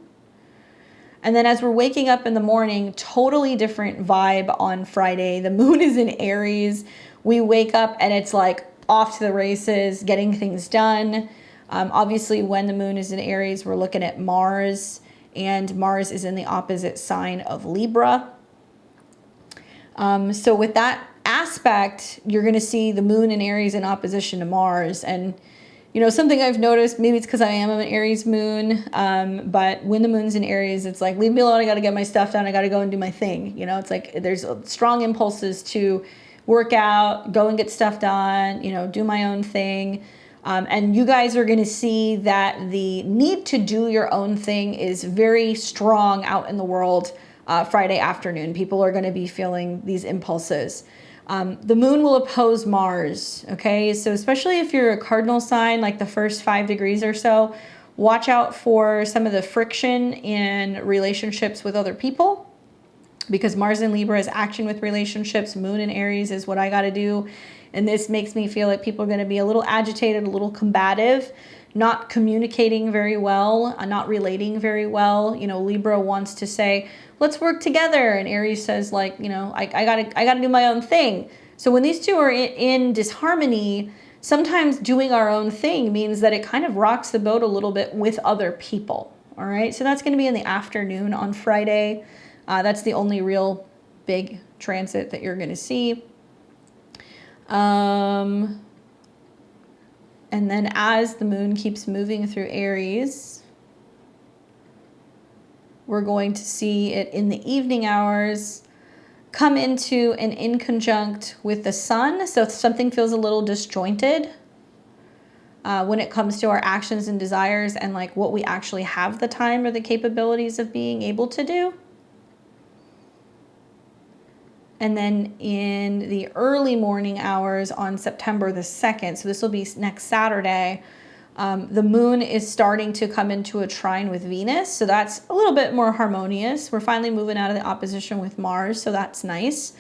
And then as we're waking up in the morning, totally different vibe on Friday. The moon is in Aries. We wake up and it's like off to the races, getting things done. Obviously, when the moon is in Aries, we're looking at Mars, and Mars is in the opposite sign of Libra. So with that aspect, you're going to see the moon in Aries in opposition to Mars. And, you know, something I've noticed, maybe it's because I am an Aries moon, but when the moon's in Aries, it's like, leave me alone, I got to get my stuff done, I got to go and do my thing. You know, it's like there's strong impulses to work out, go and get stuff done, you know, do my own thing. And you guys are going to see that the need to do your own thing is very strong out in the world Friday afternoon. People are going to be feeling these impulses. The moon will oppose Mars, okay? So especially if you're a cardinal sign, like the first 5 degrees or so, watch out for some of the friction in relationships with other people, because Mars in Libra is action with relationships. Moon in Aries is what I got to do. And this makes me feel like people are going to be a little agitated, a little combative, not communicating very well, not relating very well. You know, Libra wants to say, let's work together. And Aries says, like, you know, I gotta do my own thing. So when these two are in disharmony, sometimes doing our own thing means that it kind of rocks the boat a little bit with other people. All right. So that's going to be in the afternoon on Friday. That's the only real big transit that you're going to see. And then as the moon keeps moving through Aries, we're going to see it in the evening hours come into an inconjunct with the sun. So something feels a little disjointed when it comes to our actions and desires and like what we actually have the time or the capabilities of being able to do. And then in the early morning hours on September the 2nd, so this will be next Saturday, the moon is starting to come into a trine with Venus. So that's a little bit more harmonious. We're finally moving out of the opposition with Mars, so that's nice.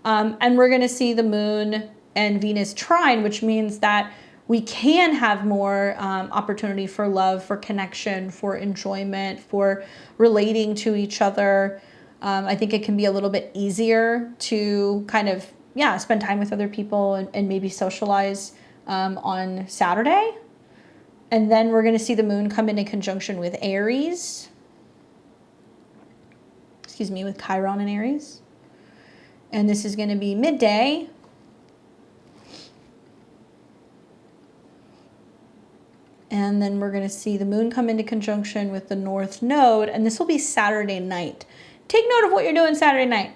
And we're going to see the moon and Venus trine, which means that we can have more opportunity for love, for connection, for enjoyment, for relating to each other. I think it can be a little bit easier to kind of, yeah, spend time with other people and maybe socialize on Saturday. And then we're going to see the moon come into conjunction with Aries. Excuse me, with Chiron and Aries. And this is going to be midday. And then we're going to see the moon come into conjunction with the North Node. And this will be Saturday night. Take note of what you're doing Saturday night.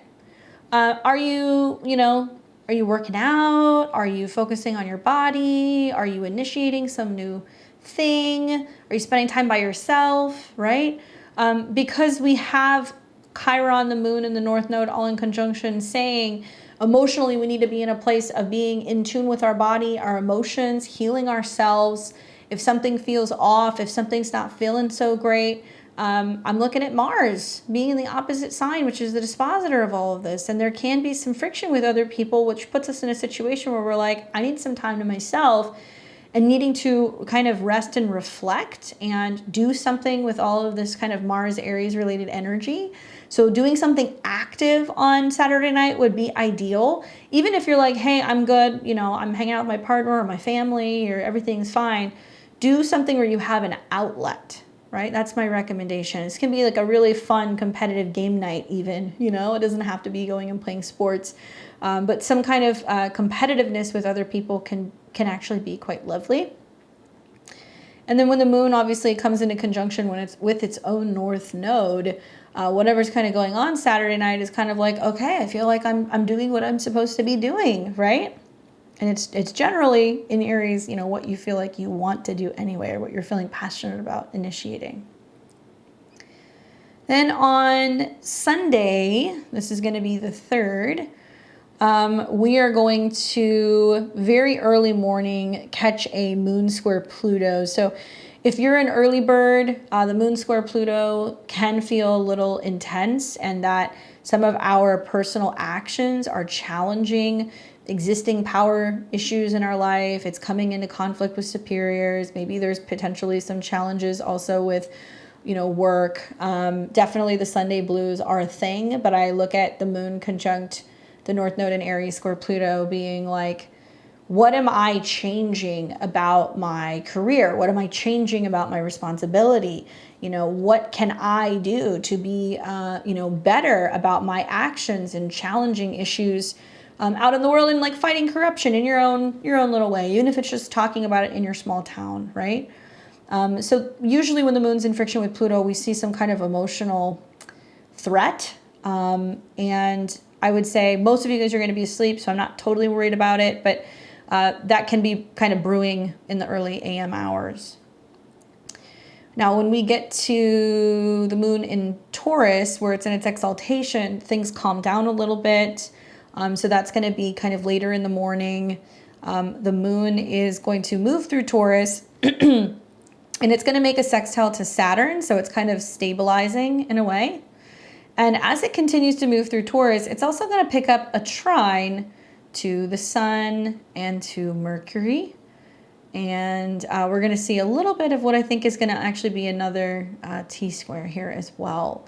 Are you working out? Are you focusing on your body? Are you initiating some new thing? Are you spending time by yourself, right? Because we have Chiron, the moon, and the North Node all in conjunction saying emotionally we need to be in a place of being in tune with our body, our emotions, healing ourselves. If something feels off, if something's not feeling so great, I'm looking at Mars being in the opposite sign, which is the dispositor of all of this. And there can be some friction with other people, which puts us in a situation where we're like, I need some time to myself, and needing to kind of rest and reflect and do something with all of this kind of Mars Aries related energy. So doing something active on Saturday night would be ideal. Even if you're like, hey, I'm good, I'm hanging out with my partner or my family or everything's fine. Do something where you have an outlet, right? That's my recommendation. This can be like a really fun competitive game night even, it doesn't have to be going and playing sports. But some kind of competitiveness with other people can actually be quite lovely. And then when the moon obviously comes into conjunction when it's with its own North Node, whatever's kind of going on Saturday night is kind of like, okay, I feel like I'm doing what I'm supposed to be doing, right? And it's generally in Aries, what you feel like you want to do anyway, or what you're feeling passionate about initiating. Then on Sunday, this is going to be the 3rd, we are going to very early morning catch a moon square Pluto. So if you're an early bird, the moon square Pluto can feel a little intense, and that some of our personal actions are challenging existing power issues in our life. It's coming into conflict with superiors. Maybe there's potentially some challenges also with work. Definitely the Sunday blues are a thing, but I look at the moon conjunct the North Node in Aries square Pluto being like, what am I changing about my career? What am I changing about my responsibility? What can I do to be, better about my actions and challenging issues out in the world, and like fighting corruption in your own little way, even if it's just talking about it in your small town, right? So usually when the moon's in friction with Pluto, we see some kind of emotional threat. And I would say most of you guys are going to be asleep, so I'm not totally worried about it, but that can be kind of brewing in the early AM hours. Now, when we get to the moon in Taurus, where it's in its exaltation, things calm down a little bit. So that's going to be kind of later in the morning. The moon is going to move through Taurus, and it's going to make a sextile to Saturn, so it's kind of stabilizing in a way. And as it continues to move through Taurus, it's also going to pick up a trine to the Sun and to Mercury. And we're going to see a little bit of what I think is going to actually be another T-square here as well.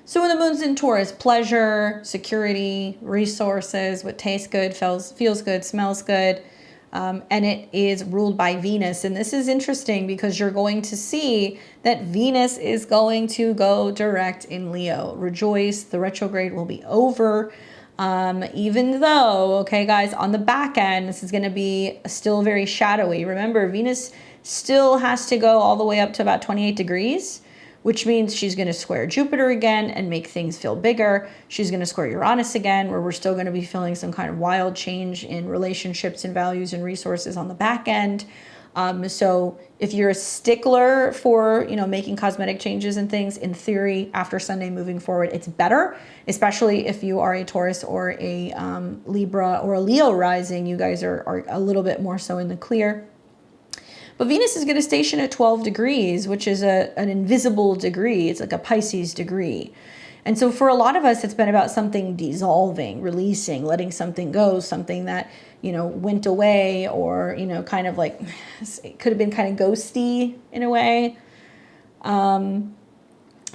So when the moon's in Taurus, pleasure, security, resources, what tastes good, feels good, smells good. And it is ruled by Venus. And this is interesting because you're going to see that Venus is going to go direct in Leo. Rejoice, the retrograde will be over. Even though, okay, guys, on the back end, this is going to be still very shadowy. Remember, Venus still has to go all the way up to about 28 degrees, which means she's going to square Jupiter again and make things feel bigger. She's going to square Uranus again, where we're still going to be feeling some kind of wild change in relationships and values and resources on the back end. So if you're a stickler for, making cosmetic changes and things, in theory, after Sunday moving forward, it's better, especially if you are a Taurus or a Libra or a Leo rising. You guys are a little bit more so in the clear. But Venus is going to station at 12 degrees, which is an invisible degree. It's like a Pisces degree. And so for a lot of us, it's been about something dissolving, releasing, letting something go, something that, went away, or, kind of like, it could have been kind of ghosty in a way. So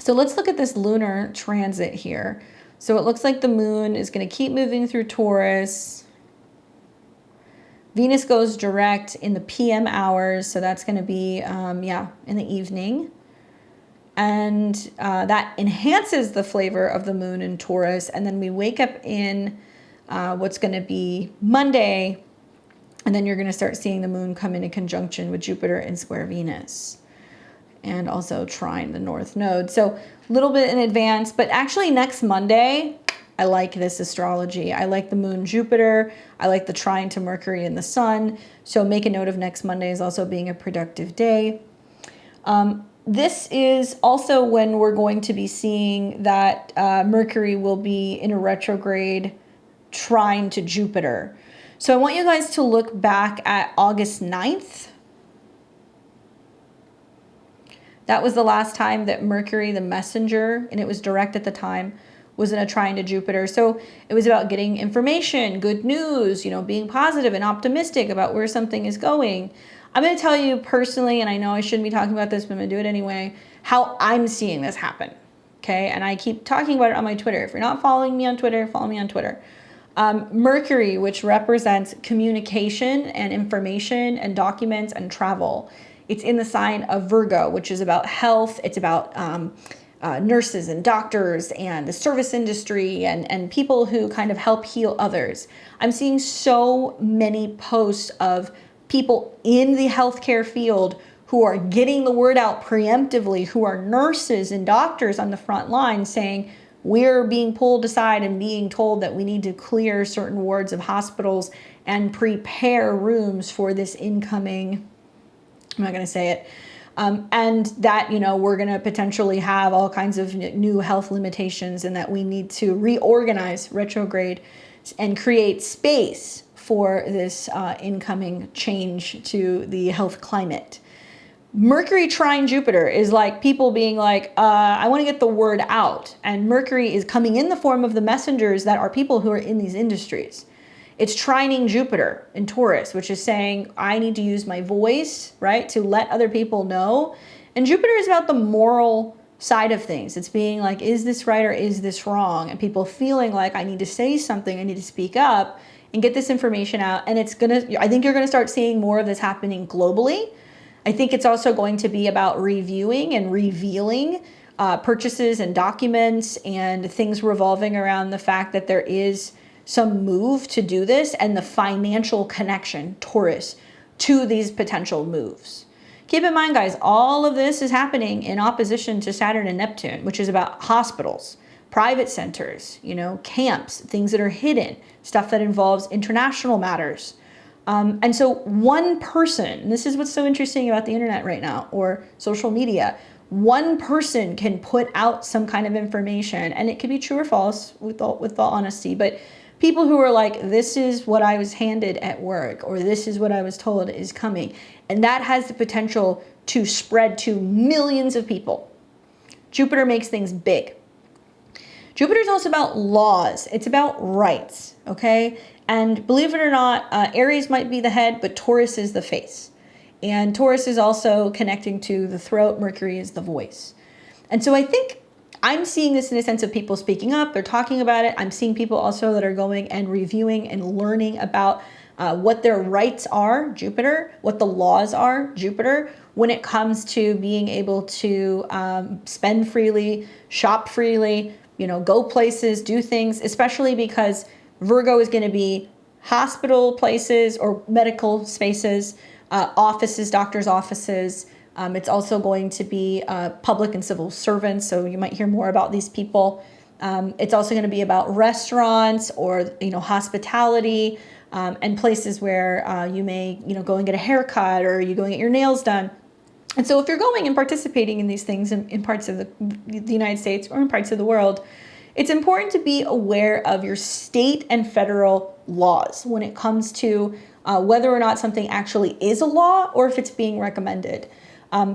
let's look at this lunar transit here. So it looks like the moon is going to keep moving through Taurus. Venus goes direct in the PM hours, so that's going to be, yeah, in the evening. And that enhances the flavor of the moon in Taurus. And then we wake up in what's going to be Monday, and then you're going to start seeing the moon come into conjunction with Jupiter and square Venus, and also trine the North Node. So a little bit in advance, but actually next Monday, I like this astrology. I like the moon Jupiter. I like the trine to Mercury and the sun. So make a note of next Monday as also being a productive day. This is also when we're going to be seeing that Mercury will be in a retrograde trine to Jupiter. So I want you guys to look back at August 9th. That was the last time that Mercury, the messenger, and it was direct at the time, was in a trine to Jupiter. So it was about getting information, good news, you know, being positive and optimistic about where something is going. I'm going to tell you personally, and I know I shouldn't be talking about this, but I'm going to do it anyway, how I'm seeing this happen. Okay. And I keep talking about it on my Twitter. If you're not following me on Twitter, follow me on Twitter. Mercury, which represents communication and information and documents and travel. It's in the sign of Virgo, which is about health. It's about nurses and doctors and the service industry and people who kind of help heal others. I'm seeing so many posts of people in the healthcare field who are getting the word out preemptively, who are nurses and doctors on the front line saying, we're being pulled aside and being told that we need to clear certain wards of hospitals and prepare rooms for this incoming, I'm not going to say it, and that, you know, we're going to potentially have all kinds of new health limitations and that we need to reorganize retrograde and create space for this incoming change to the health climate. Mercury trine Jupiter is like people being like, I want to get the word out. And Mercury is coming in the form of the messengers that are people who are in these industries. It's trining Jupiter in Taurus, which is saying, I need to use my voice, right, to let other people know. And Jupiter is about the moral side of things. It's being like, is this right or is this wrong? And people feeling like, I need to say something, I need to speak up and get this information out. And it's gonna, I think you're gonna start seeing more of this happening globally. I think it's also going to be about reviewing and revealing purchases and documents and things revolving around the fact that there is some move to do this and the financial connection, Taurus, to these potential moves. Keep in mind, guys, all of this is happening in opposition to Saturn and Neptune, which is about hospitals, private centers, you know, camps, things that are hidden, stuff that involves international matters. And so one person, and this is what's so interesting about the internet right now, or social media, one person can put out some kind of information, and it could be true or false with all honesty, but people who are like, this is what I was handed at work, or this is what I was told is coming. And that has the potential to spread to millions of people. Jupiter makes things big. Jupiter is also about laws. It's about rights, okay? And believe it or not, Aries might be the head, but Taurus is the face. And Taurus is also connecting to the throat. Mercury is the voice. And so I think I'm seeing this in a sense of people speaking up. They're talking about it. I'm seeing people also that are going and reviewing and learning about what their rights are, Jupiter, what the laws are, Jupiter, when it comes to being able to spend freely, shop freely, you know, go places, do things, especially because Virgo is going to be hospital places or medical spaces, offices, doctors' offices. It's also going to be public and civil servants, so you might hear more about these people. It's also going to be about restaurants or, you know, hospitality and places where you may, you know, go and get a haircut or you go and get your nails done. And so if you're going and participating in these things in parts of the United States or in parts of the world, it's important to be aware of your state and federal laws when it comes to whether or not something actually is a law or if it's being recommended.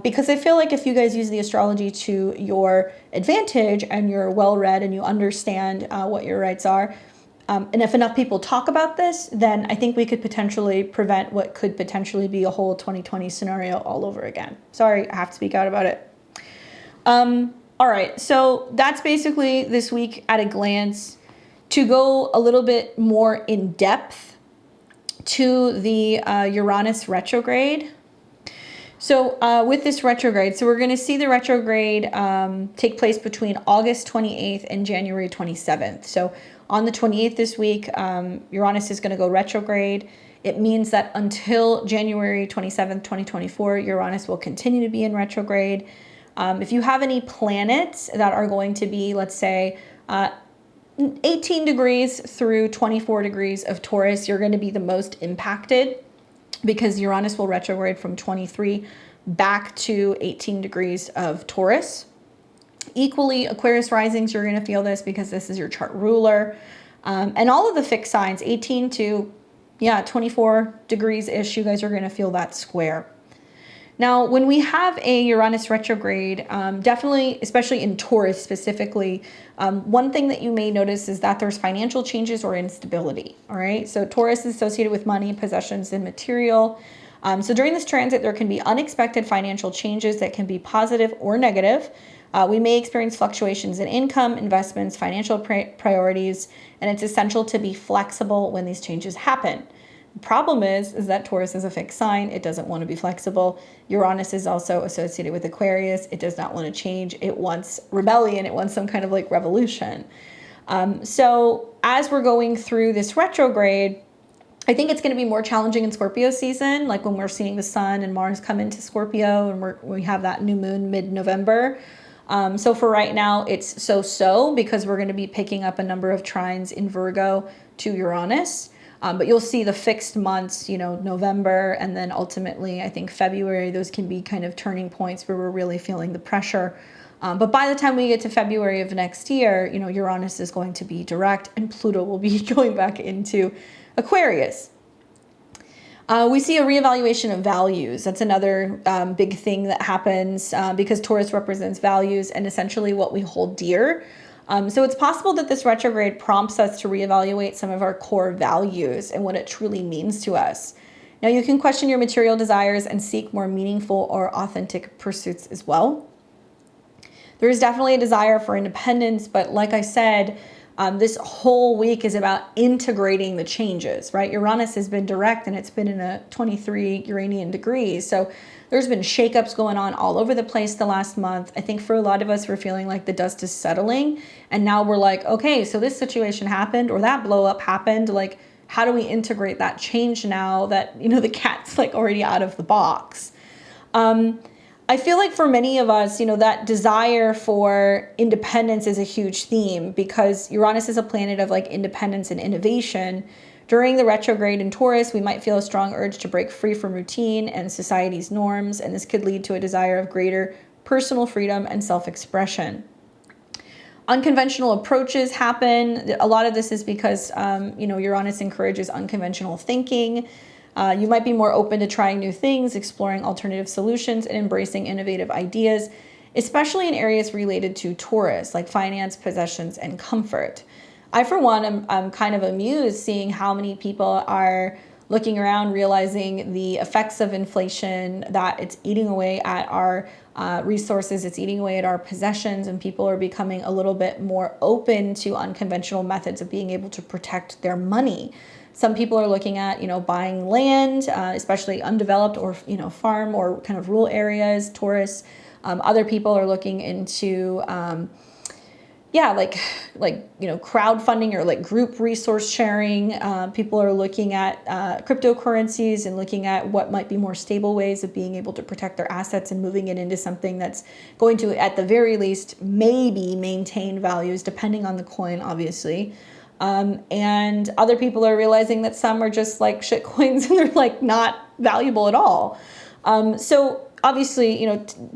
Because I feel like if you guys use the astrology to your advantage and you're well-read and you understand what your rights are, and if enough people talk about this, then I think we could potentially prevent what could potentially be a whole 2020 scenario all over again. Sorry, I have to speak out about it. All right, so that's basically this week at a glance. To go a little bit more in depth, to the Uranus retrograde. So with this retrograde, so we're going to see the retrograde take place between August 28th and January 27th. So on the 28th this week, Uranus is going to go retrograde. It means that until January 27th, 2024, Uranus will continue to be in retrograde. If you have any planets that are going to be, let's say, 18 degrees through 24 degrees of Taurus, you're going to be the most impacted, because Uranus will retrograde from 23 back to 18 degrees of Taurus. Equally, Aquarius risings, you're going to feel this because this is your chart ruler. And all of the fixed signs, 18 to 24 degrees-ish, you guys are going to feel that square. Now, when we have a Uranus retrograde, definitely, especially in Taurus specifically, one thing that you may notice is that there's financial changes or instability, all right? So Taurus is associated with money, possessions, and material. So during this transit, there can be unexpected financial changes that can be positive or negative. We may experience fluctuations in income, investments, financial priorities, and it's essential to be flexible when these changes happen. The problem is that Taurus is a fixed sign. It doesn't want to be flexible. Uranus is also associated with Aquarius. It does not want to change. It wants rebellion. It wants some kind of like revolution. So as we're going through this retrograde, I think it's going to be more challenging in Scorpio season, like when we're seeing the sun and Mars come into Scorpio and we have that new moon mid-November. So for right now, it's so-so because we're going to be picking up a number of trines in Virgo to Uranus. But you'll see the fixed months, November, and then ultimately, I think February, those can be kind of turning points where we're really feeling the pressure. But by the time we get to February of next year, Uranus is going to be direct and Pluto will be going back into Aquarius. We see a reevaluation of values. That's another big thing that happens because Taurus represents values and essentially what we hold dear. So it's possible that this retrograde prompts us to reevaluate some of our core values and what it truly means to us. Now, you can question your material desires and seek more meaningful or authentic pursuits as well. There is definitely a desire for independence, but like I said, this whole week is about integrating the changes, right? Uranus has been direct and it's been in a 23 Uranian degrees. So there's been shakeups going on all over the place the last month. I think for a lot of us, we're feeling like the dust is settling. And now we're like, okay, so this situation happened or that blow up happened. Like, how do we integrate that change now that, the cat's like already out of the box? I feel like for many of us, that desire for independence is a huge theme because Uranus is a planet of like independence and innovation. During the retrograde in Taurus, we might feel a strong urge to break free from routine and society's norms, and this could lead to a desire of greater personal freedom and self-expression. Unconventional approaches happen. A lot of this is because, Uranus encourages unconventional thinking. You might be more open to trying new things, exploring alternative solutions, and embracing innovative ideas, especially in areas related to Taurus, like finance, possessions, and comfort. I, for one, I'm kind of amused seeing how many people are looking around, realizing the effects of inflation, that it's eating away at our resources, it's eating away at our possessions, and people are becoming a little bit more open to unconventional methods of being able to protect their money. Some people are looking at, buying land, especially undeveloped or, farm or kind of rural areas, Taurus. Other people are looking into, crowdfunding or like group resource sharing. People are looking at cryptocurrencies and looking at what might be more stable ways of being able to protect their assets and moving it into something that's going to, at the very least, maybe maintain values, depending on the coin, obviously. And other people are realizing that some are just like shit coins and they're like not valuable at all. So obviously,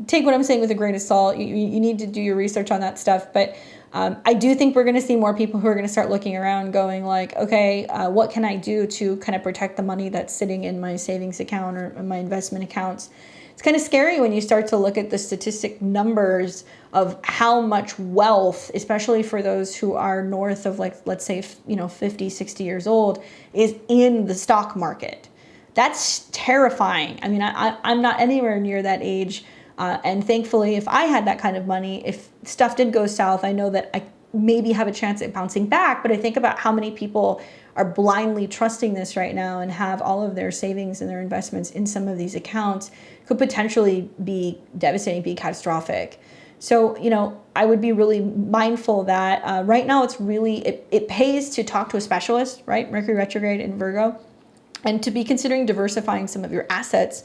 take what I'm saying with a grain of salt. You need to do your research on that stuff. But I do think we're going to see more people who are going to start looking around going like, okay, what can I do to kind of protect the money that's sitting in my savings account or my investment accounts? It's kind of scary when you start to look at the statistic numbers of how much wealth, especially for those who are north of like, let's say, 50, 60 years old, is in the stock market. That's terrifying. I mean, I'm not anywhere near that age. And thankfully, if I had that kind of money, if stuff did go south, I know that maybe have a chance at bouncing back. But I think about how many people are blindly trusting this right now and have all of their savings and their investments in some of these accounts could potentially be devastating, be catastrophic. So, I would be really mindful that right now it's really, it pays to talk to a specialist, right? Mercury retrograde in Virgo, and to be considering diversifying some of your assets.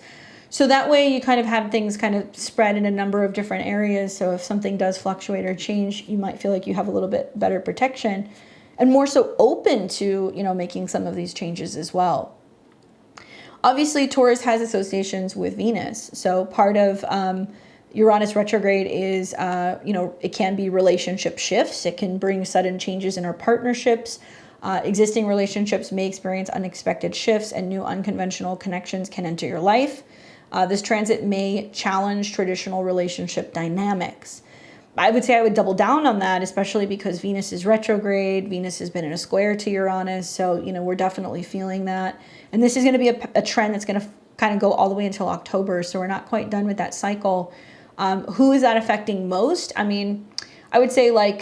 So that way you kind of have things kind of spread in a number of different areas. So if something does fluctuate or change, you might feel like you have a little bit better protection and more so open to, making some of these changes as well. Obviously, Taurus has associations with Venus. So part of Uranus retrograde is, it can be relationship shifts. It can bring sudden changes in our partnerships. Existing relationships may experience unexpected shifts and new unconventional connections can enter your life. This transit may challenge traditional relationship dynamics. I would say I would double down on that, especially because Venus is retrograde. Venus has been in a square to Uranus. So, we're definitely feeling that. And this is going to be a trend that's going to kind of go all the way until October. So we're not quite done with that cycle. Who is that affecting most? I mean, I would say like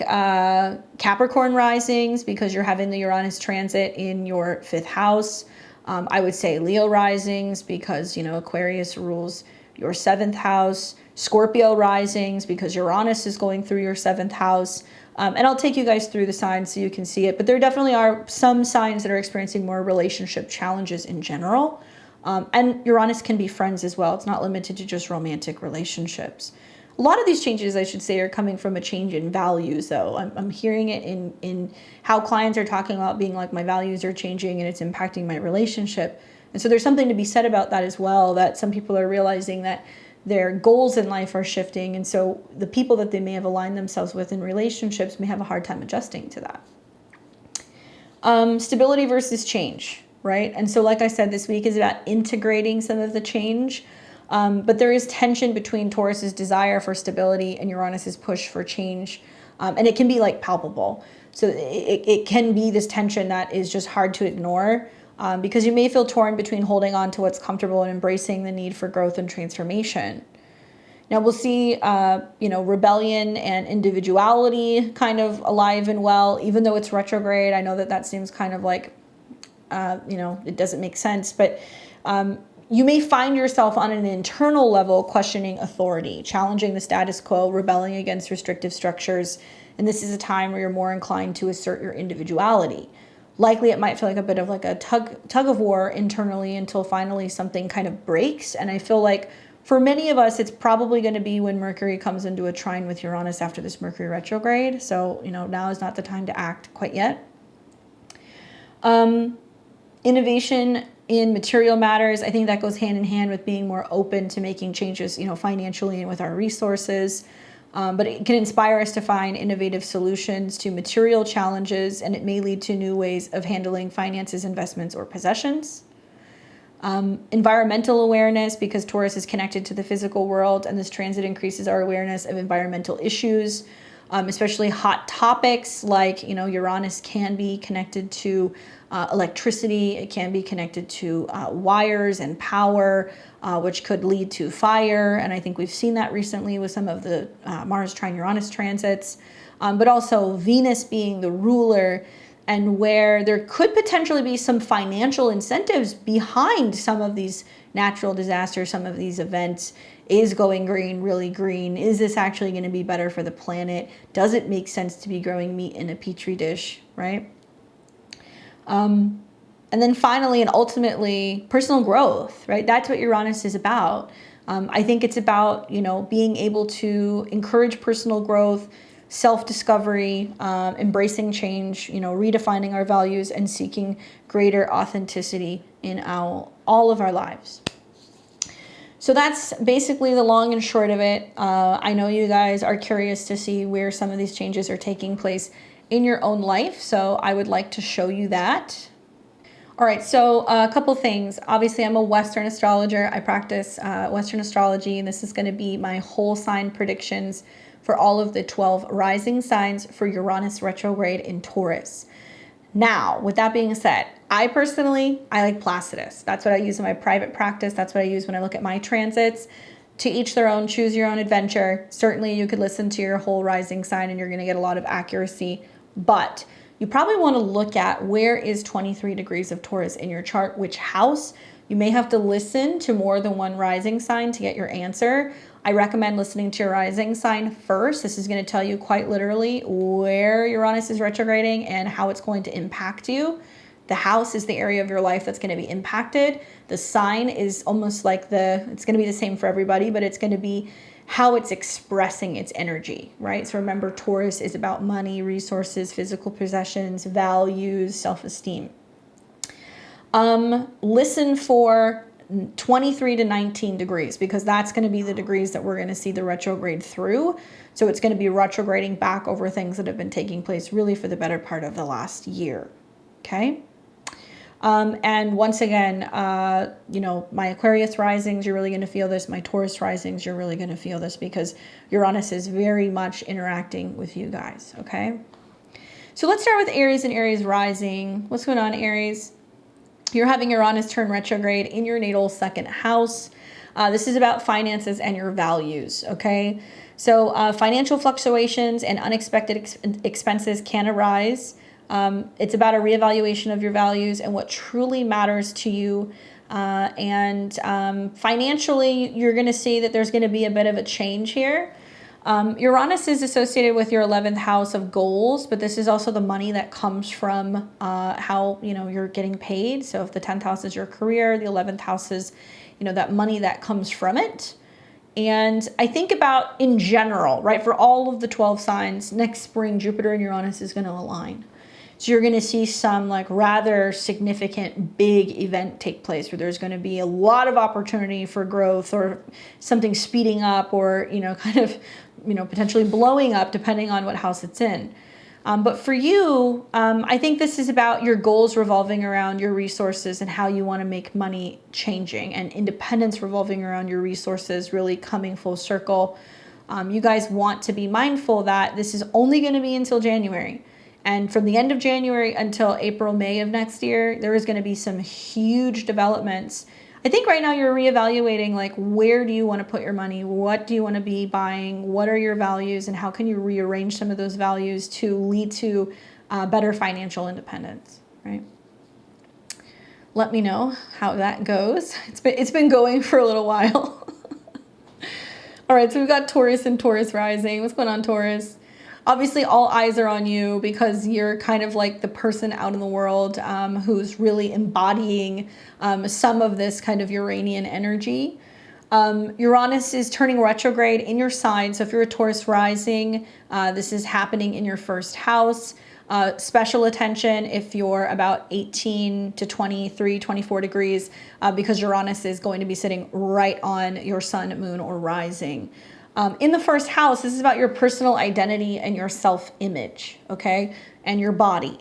Capricorn risings, because you're having the Uranus transit in your 5th house. I would say Leo risings because, Aquarius rules your 7th house. Scorpio risings because Uranus is going through your 7th house. And I'll take you guys through the signs so you can see it. But there definitely are some signs that are experiencing more relationship challenges in general. And Uranus can be friends as well. It's not limited to just romantic relationships. A lot of these changes, I should say, are coming from a change in values, though. I'm hearing it in how clients are talking about being like, my values are changing and it's impacting my relationship. And so there's something to be said about that as well, that some people are realizing that their goals in life are shifting. And so the people that they may have aligned themselves with in relationships may have a hard time adjusting to that. Stability versus change, right? And so like I said, this week is about integrating some of the change. But there is tension between Taurus's desire for stability and Uranus's push for change. And it can be like palpable. So it can be this tension that is just hard to ignore. Because you may feel torn between holding on to what's comfortable and embracing the need for growth and transformation. Now we'll see, rebellion and individuality kind of alive and well, even though it's retrograde. I know that seems kind of like, it doesn't make sense, but you may find yourself on an internal level questioning authority, challenging the status quo, rebelling against restrictive structures. And this is a time where you're more inclined to assert your individuality. Likely it might feel like a bit of like a tug of war internally until finally something kind of breaks. And I feel like for many of us, it's probably going to be when Mercury comes into a trine with Uranus after this Mercury retrograde. So, now is not the time to act quite yet. Innovation in material matters. I think that goes hand in hand with being more open to making changes, financially and with our resources. But it can inspire us to find innovative solutions to material challenges, and it may lead to new ways of handling finances, investments, or possessions. Environmental awareness, because Taurus is connected to the physical world, and this transit increases our awareness of environmental issues, especially hot topics like, Uranus can be connected to electricity. It can be connected to wires and power, which could lead to fire. And I think we've seen that recently with some of the Mars trine Uranus transits, but also Venus being the ruler, and where there could potentially be some financial incentives behind some of these natural disasters, some of these events. Is going green really green? Is this actually going to be better for the planet? Does it make sense to be growing meat in a petri dish, right? And then finally and ultimately, personal growth, right? That's what Uranus is about. I think it's about, being able to encourage personal growth, self-discovery, embracing change, redefining our values and seeking greater authenticity in all of our lives. So that's basically the long and short of it. I know you guys are curious to see where some of these changes are taking place in your own life. So I would like to show you that. All right, so a couple things. Obviously, I'm a Western astrologer. I practice Western astrology, and this is going to be my whole sign predictions for all of the 12 rising signs for Uranus retrograde in Taurus. Now, with that being said, I like Placidus. That's what I use in my private practice. That's what I use when I look at my transits to each their own, choose your own adventure. Certainly you could listen to your whole rising sign and you're going to get a lot of accuracy, but you probably want to look at where is 23 degrees of Taurus in your chart, which house. You may have to listen to more than one rising sign to get your answer. I recommend listening to your rising sign first. This is going to tell you quite literally where Uranus is retrograding and how it's going to impact you. The house is the area of your life that's going to be impacted. The sign is almost like it's going to be the same for everybody, but it's going to be how it's expressing its energy, right? So remember, Taurus is about money, resources, physical possessions, values, self-esteem. Listen for 23 to 19 degrees because that's going to be the degrees that we're going to see the retrograde through. So it's going to be retrograding back over things that have been taking place really for the better part of the last year. Okay. And once again, you know, my Aquarius risings, you're really going to feel this. My Taurus risings, you're really going to feel this because Uranus is very much interacting with you guys. Okay. So let's start with Aries and Aries rising. What's going on, Aries? You're having Uranus turn retrograde in your natal second house. This is about finances and your values. Okay. So financial fluctuations and unexpected expenses can arise. It's about a reevaluation of your values and what truly matters to you. And financially, you're going to see that there's going to be a bit of a change here. Uranus is associated with your 11th house of goals, but this is also the money that comes from how, you know, you're getting paid. So if the 10th house is your career, the 11th house is, you know, that money that comes from it. And I think about in general, right, for all of the 12 signs, next spring, Jupiter and Uranus is going to align. So you're going to see some like rather significant big event take place where there's going to be a lot of opportunity for growth or something speeding up or, you know, kind of, you know, potentially blowing up depending on what house it's in. But for you, I think this is about your goals revolving around your resources and how you want to make money changing, and independence revolving around your resources really coming full circle. You guys want to be mindful that this is only going to be until January. And from the end of January until April, May of next year, there is going to be some huge developments. I think right now you're reevaluating, like, where do you want to put your money? What do you want to be buying? What are your values? And how can you rearrange some of those values to lead to better financial independence, right? Let me know how that goes. It's been going for a little while. All right, so we've got Taurus and Taurus rising. What's going on, Taurus? Obviously, all eyes are on you because you're kind of like the person out in the world who's really embodying some of this kind of Uranian energy. Uranus is turning retrograde in your sign. So if you're a Taurus rising, this is happening in your first house. Special attention if you're about 18 to 23, 24 degrees because Uranus is going to be sitting right on your sun, moon, or rising. In the first house, this is about your personal identity and your self-image, okay, and your body.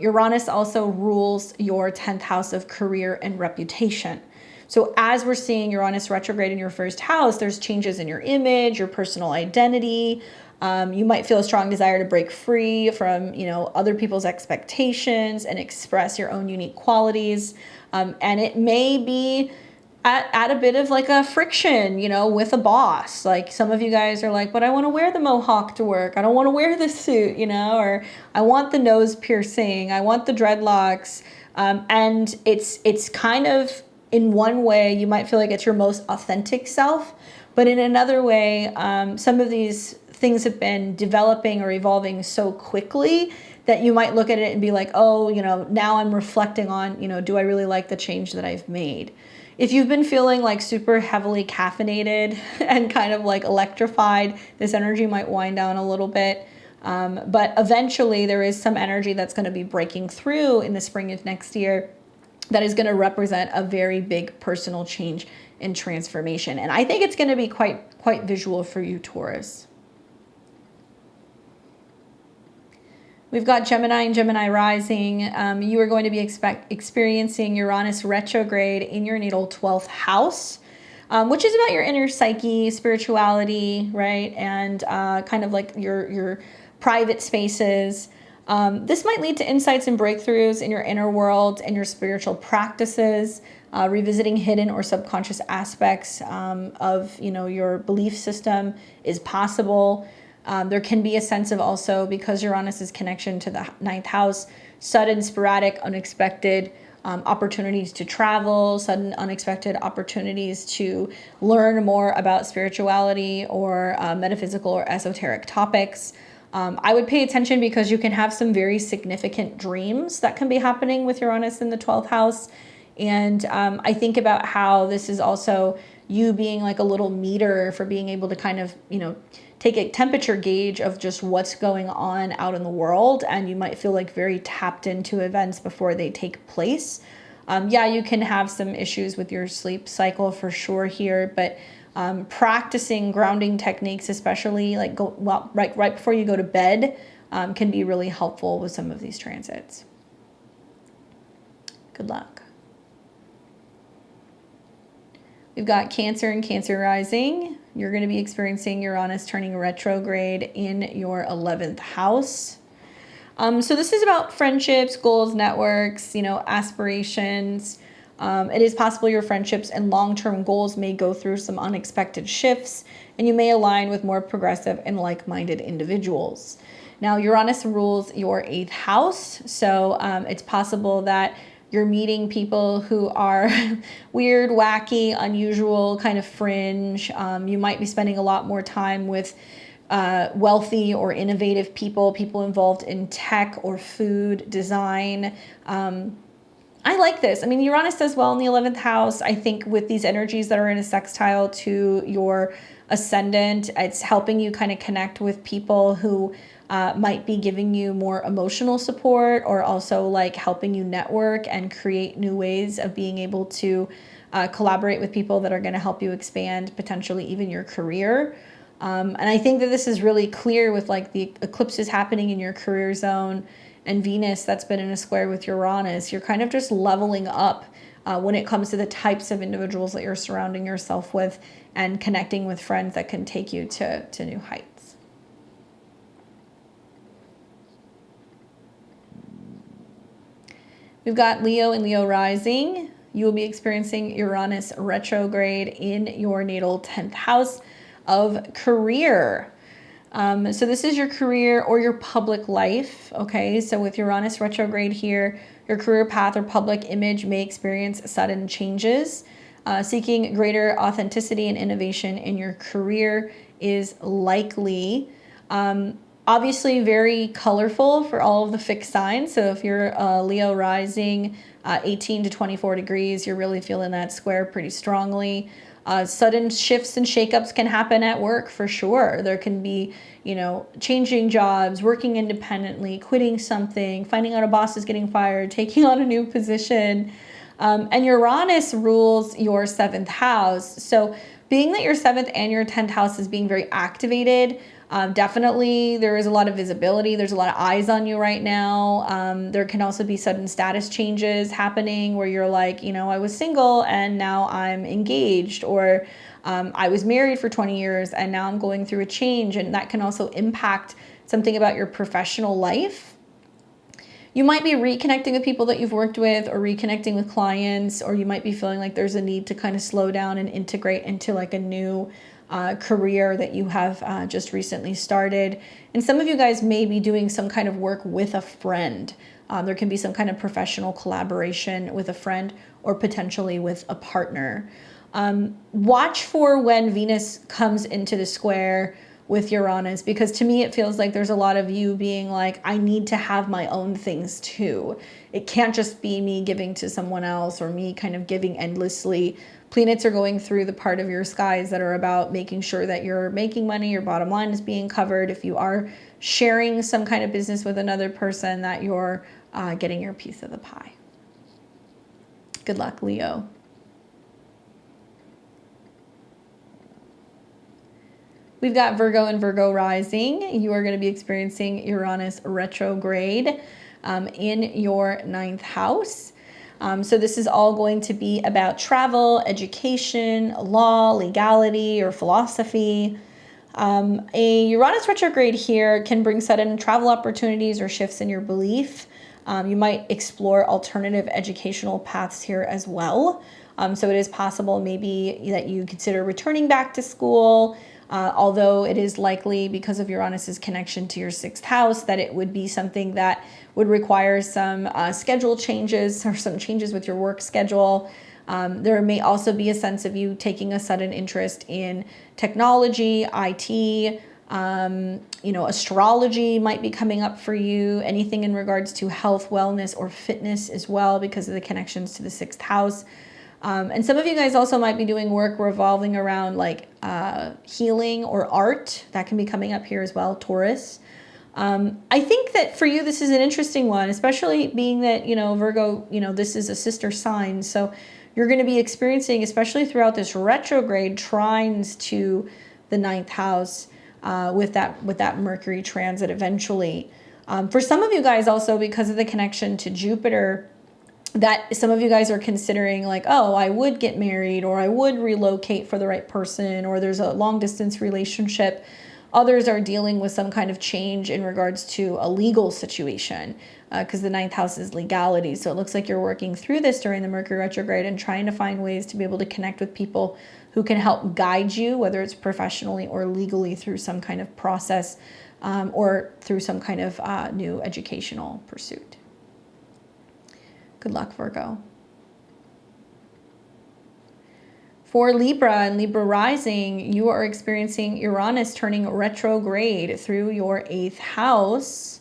Uranus also rules your 10th house of career and reputation. So as we're seeing Uranus retrograde in your first house, there's changes in your image, your personal identity. You might feel a strong desire to break free from, you know, other people's expectations and express your own unique qualities. And it may be at a bit of like a friction, you know, with a boss. Like some of you guys are like, but I want to wear the mohawk to work. I don't want to wear the suit, you know, or I want the nose piercing. I want the dreadlocks. And it's kind of, in one way, you might feel like it's your most authentic self, but in another way, some of these things have been developing or evolving so quickly that you might look at it and be like, oh, you know, now I'm reflecting on, you know, do I really like the change that I've made? If you've been feeling like super heavily caffeinated and kind of like electrified, this energy might wind down a little bit. But eventually there is some energy that's going to be breaking through in the spring of next year that is going to represent a very big personal change and transformation. And I think it's going to be quite visual for you, Taurus. We've got Gemini and Gemini rising. You are going to be experiencing Uranus retrograde in your natal 12th house, which is about your inner psyche, spirituality, right? And kind of like your private spaces. This might lead to insights and breakthroughs in your inner world and your spiritual practices. revisiting hidden or subconscious aspects of, your belief system is possible. There can be a sense of also, because Uranus's connection to the ninth house, sudden, sporadic, unexpected opportunities to travel, sudden, unexpected opportunities to learn more about spirituality or metaphysical or esoteric topics. I would pay attention because you can have some very significant dreams that can be happening with Uranus in the 12th house. And I think about how this is also you being like a little meter for being able to kind of, take a temperature gauge of just what's going on out in the world. And you might feel like very tapped into events before they take place. Yeah, you can have some issues with your sleep cycle for sure here, but practicing grounding techniques, especially like right before you go to bed, can be really helpful with some of these transits. Good luck. We've got Cancer and Cancer rising. You're going to be experiencing Uranus turning retrograde in your 11th house. So this is about friendships, goals, networks, aspirations. It is possible your friendships and long-term goals may go through some unexpected shifts, and you may align with more progressive and like-minded individuals. Now, Uranus rules your 8th house, so it's possible that you're meeting people who are weird, wacky, unusual, kind of fringe. You might be spending a lot more time with wealthy or innovative people involved in tech or food, design. I like this. I mean, Uranus does well in the 11th house. I think with these energies that are in a sextile to your ascendant, it's helping you kind of connect with people who might be giving you more emotional support, or also like helping you network and create new ways of being able to collaborate with people that are going to help you expand potentially even your career. And I think that this is really clear with like the eclipses happening in your career zone and Venus that's been in a square with Uranus. You're kind of just leveling up when it comes to the types of individuals that you're surrounding yourself with and connecting with friends that can take you to new heights. We've got Leo and Leo rising. You will be experiencing Uranus retrograde in your natal 10th house of career. So this is your career or your public life, okay? So with Uranus retrograde here, your career path or public image may experience sudden changes. Seeking greater authenticity and innovation in your career is likely. Obviously very colorful for all of the fixed signs. So if you're Leo rising 18 to 24 degrees, you're really feeling that square pretty strongly. Sudden shifts and shakeups can happen at work for sure. There can be, changing jobs, working independently, quitting something, finding out a boss is getting fired, taking on a new position. And Uranus rules your 7th house. So being that your 7th and your 10th house is being very activated, definitely there is a lot of visibility. There's a lot of eyes on you right now. There can also be sudden status changes happening where you're like, I was single and now I'm engaged, or I was married for 20 years and now I'm going through a change. And that can also impact something about your professional life. You might be reconnecting with people that you've worked with, or reconnecting with clients, or you might be feeling like there's a need to kind of slow down and integrate into like a new career that you have just recently started. And some of you guys may be doing some kind of work with a friend. There can be some kind of professional collaboration with a friend or potentially with a partner. Watch for when Venus comes into the square with Uranus, because to me it feels like there's a lot of you being like, I need to have my own things too. It can't just be me giving to someone else or me kind of giving endlessly. Planets are going through the part of your skies that are about making sure that you're making money, your bottom line is being covered. If you are sharing some kind of business with another person, that you're getting your piece of the pie. Good luck, Leo. We've got Virgo and Virgo rising. You are going to be experiencing Uranus retrograde in your 9th house. So this is all going to be about travel, education, law, legality, or philosophy. A Uranus retrograde here can bring sudden travel opportunities or shifts in your belief. You might explore alternative educational paths here as well. So it is possible maybe that you consider returning back to school, although it is likely because of Uranus's connection to your 6th house that it would be something that would require some schedule changes or some changes with your work schedule. There may also be a sense of you taking a sudden interest in technology, IT, astrology might be coming up for you, anything in regards to health, wellness, or fitness as well because of the connections to the 6th house. And some of you guys also might be doing work revolving around like healing or art. That can be coming up here as well, Taurus. I think that for you, this is an interesting one, especially being that, Virgo, this is a sister sign. So you're going to be experiencing, especially throughout this retrograde, trines to the 9th house with that Mercury transit eventually. For some of you guys also, because of the connection to Jupiter, that some of you guys are considering like, oh, I would get married or I would relocate for the right person, or there's a long distance relationship. Others are dealing with some kind of change in regards to a legal situation because the 9th house is legality. So it looks like you're working through this during the Mercury retrograde and trying to find ways to be able to connect with people who can help guide you, whether it's professionally or legally through some kind of process or through some kind of new educational pursuit. Good luck, Virgo. For Libra and Libra rising, you are experiencing Uranus turning retrograde through your 8th house.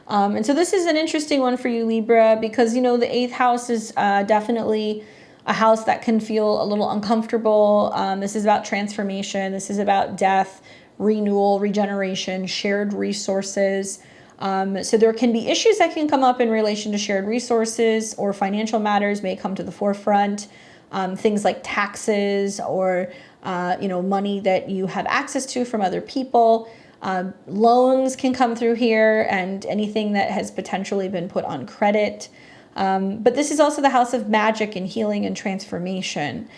And so this is an interesting one for you, Libra, because, the 8th house is definitely a house that can feel a little uncomfortable. This is about transformation. This is about death, renewal, regeneration, shared resources. So there can be issues that can come up in relation to shared resources, or financial matters may come to the forefront. Things like taxes or, money that you have access to from other people. Loans can come through here, and anything that has potentially been put on credit. But this is also the house of magic and healing and transformation.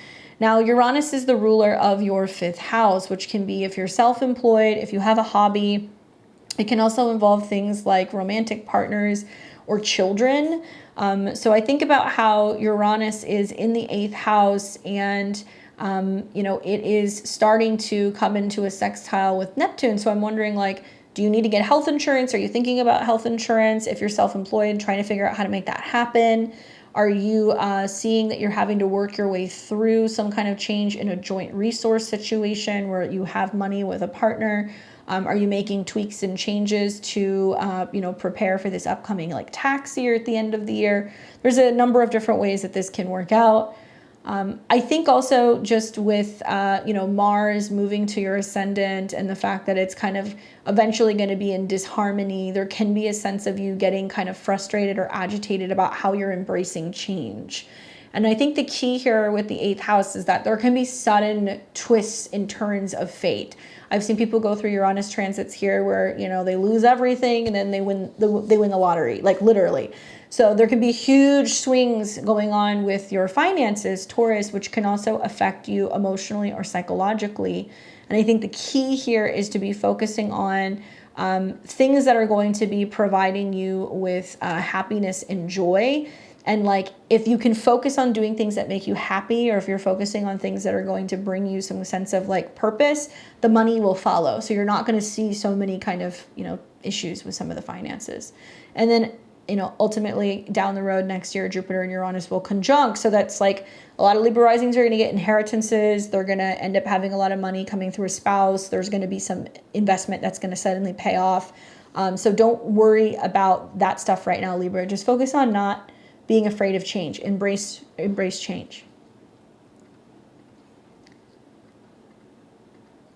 Now, Uranus is the ruler of your 5th house, which can be if you're self-employed, if you have a hobby. It can also involve things like romantic partners or children. So I think about how Uranus is in the 8th house and, it is starting to come into a sextile with Neptune. So I'm wondering, like, do you need to get health insurance? Are you thinking about health insurance? If you're self-employed, trying to figure out how to make that happen. Are you seeing that you're having to work your way through some kind of change in a joint resource situation where you have money with a partner? Are you making tweaks and changes to, prepare for this upcoming like tax year at the end of the year? There's a number of different ways that this can work out. I think also just with, Mars moving to your ascendant and the fact that it's kind of eventually going to be in disharmony, there can be a sense of you getting kind of frustrated or agitated about how you're embracing change. And I think the key here with the 8th house is that there can be sudden twists and turns of fate. I've seen people go through Uranus transits here where, they lose everything and then they win the lottery, like literally. So there can be huge swings going on with your finances, Taurus, which can also affect you emotionally or psychologically. And I think the key here is to be focusing on things that are going to be providing you with happiness and joy. And like, if you can focus on doing things that make you happy, or if you're focusing on things that are going to bring you some sense of like purpose, the money will follow. So you're not going to see so many kind of, issues with some of the finances. And then, ultimately down the road next year, Jupiter and Uranus will conjunct. So that's like a lot of Libra risings are going to get inheritances. They're going to end up having a lot of money coming through a spouse. There's going to be some investment that's going to suddenly pay off. So don't worry about that stuff right now, Libra. Just focus on not being afraid of change. Embrace change.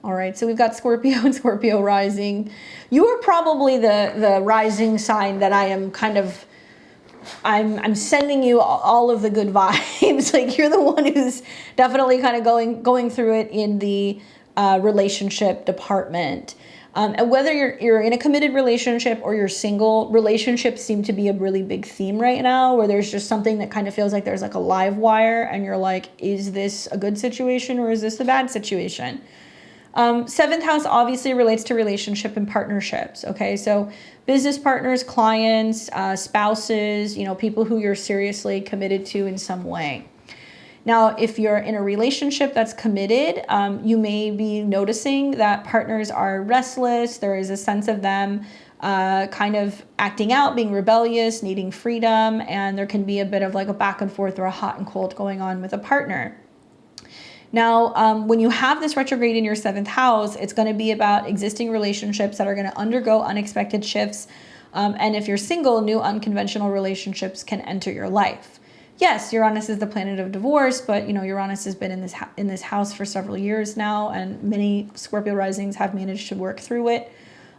All right, so we've got Scorpio and Scorpio rising. You are probably the rising sign that I am kind of, I'm sending you all of the good vibes. Like, you're the one who's definitely kind of going through it in the relationship department. And whether you're in a committed relationship or you're single, relationships seem to be a really big theme right now, where there's just something that kind of feels like there's like a live wire and you're like, is this a good situation or is this a bad situation? 7th house obviously relates to relationship and partnerships. Okay, so business partners, clients, spouses, people who you're seriously committed to in some way. Now, if you're in a relationship that's committed, you may be noticing that partners are restless. There is a sense of them kind of acting out, being rebellious, needing freedom, and there can be a bit of like a back and forth or a hot and cold going on with a partner. Now, when you have this retrograde in your 7th house, it's going to be about existing relationships that are going to undergo unexpected shifts. And if you're single, new unconventional relationships can enter your life. Yes, Uranus is the planet of divorce, but Uranus has been in this house for several years now, and many Scorpio risings have managed to work through it.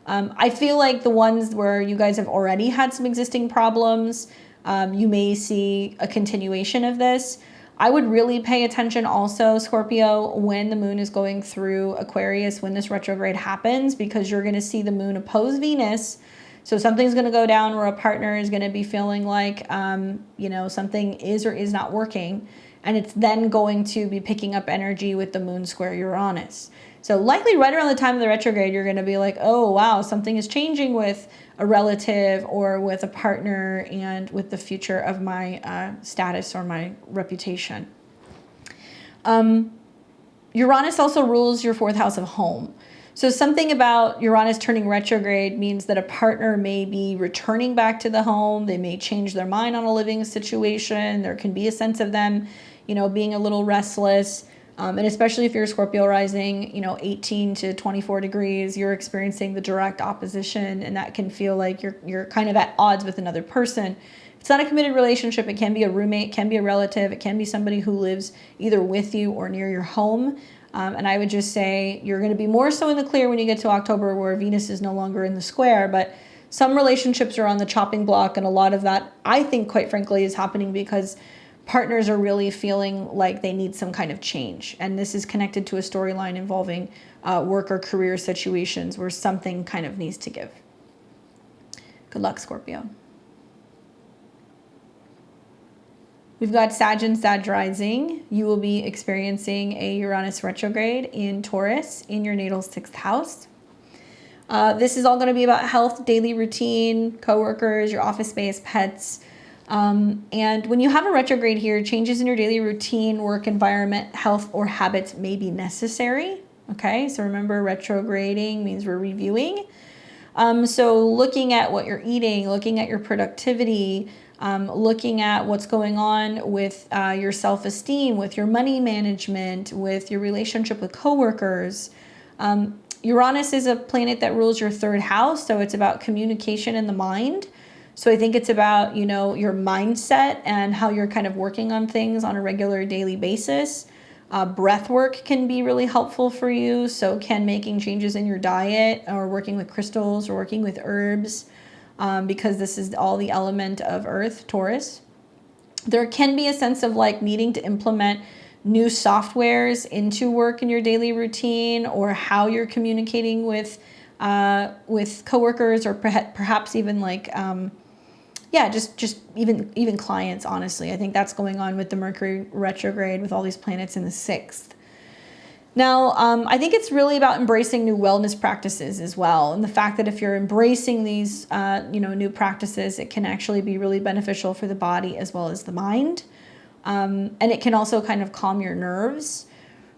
I feel like the ones where you guys have already had some existing problems, you may see a continuation of this. I would really pay attention also, Scorpio, when the moon is going through Aquarius, when this retrograde happens, because you're going to see the moon oppose Venus. So something's going to go down where a partner is going to be feeling like, something is or is not working. And it's then going to be picking up energy with the moon square Uranus. So likely right around the time of the retrograde, you're going to be like, oh, wow, something is changing with a relative or with a partner and with the future of my status or my reputation. Uranus also rules your 4th house of home. So something about Uranus turning retrograde means that a partner may be returning back to the home. They may change their mind on a living situation. There can be a sense of them, being a little restless. And especially if you're Scorpio rising, 18 to 24 degrees, you're experiencing the direct opposition, and that can feel like you're kind of at odds with another person. It's not a committed relationship. It can be a roommate, it can be a relative, it can be somebody who lives either with you or near your home. And I would just say you're going to be more so in the clear when you get to October, where Venus is no longer in the square. But some relationships are on the chopping block, and a lot of that, I think, quite frankly, is happening because partners are really feeling like they need some kind of change. And this is connected to a storyline involving work or career situations where something kind of needs to give. Good luck, Scorpio. We've got Sag and Sag rising. You will be experiencing a Uranus retrograde in Taurus in your natal 6th house. This is all going to be about health, daily routine, coworkers, your office space, pets. And when you have a retrograde here, changes in your daily routine, work environment, health, or habits may be necessary. Okay, so remember, retrograding means we're reviewing. So looking at what you're eating, looking at your productivity, looking at what's going on with your self-esteem, with your money management, with your relationship with coworkers. Uranus is a planet that rules your 3rd house, so it's about communication in the mind. So I think it's about, your mindset and how you're kind of working on things on a regular daily basis. Breath work can be really helpful for you. So can making changes in your diet or working with crystals or working with herbs, because this is all the element of Earth, Taurus. There can be a sense of like needing to implement new softwares into work in your daily routine, or how you're communicating with coworkers, or perhaps even like, just even clients, honestly. I think that's going on with the Mercury retrograde with all these planets in the 6th. Now, I think it's really about embracing new wellness practices as well. And the fact that if you're embracing these, new practices, it can actually be really beneficial for the body as well as the mind. And it can also kind of calm your nerves.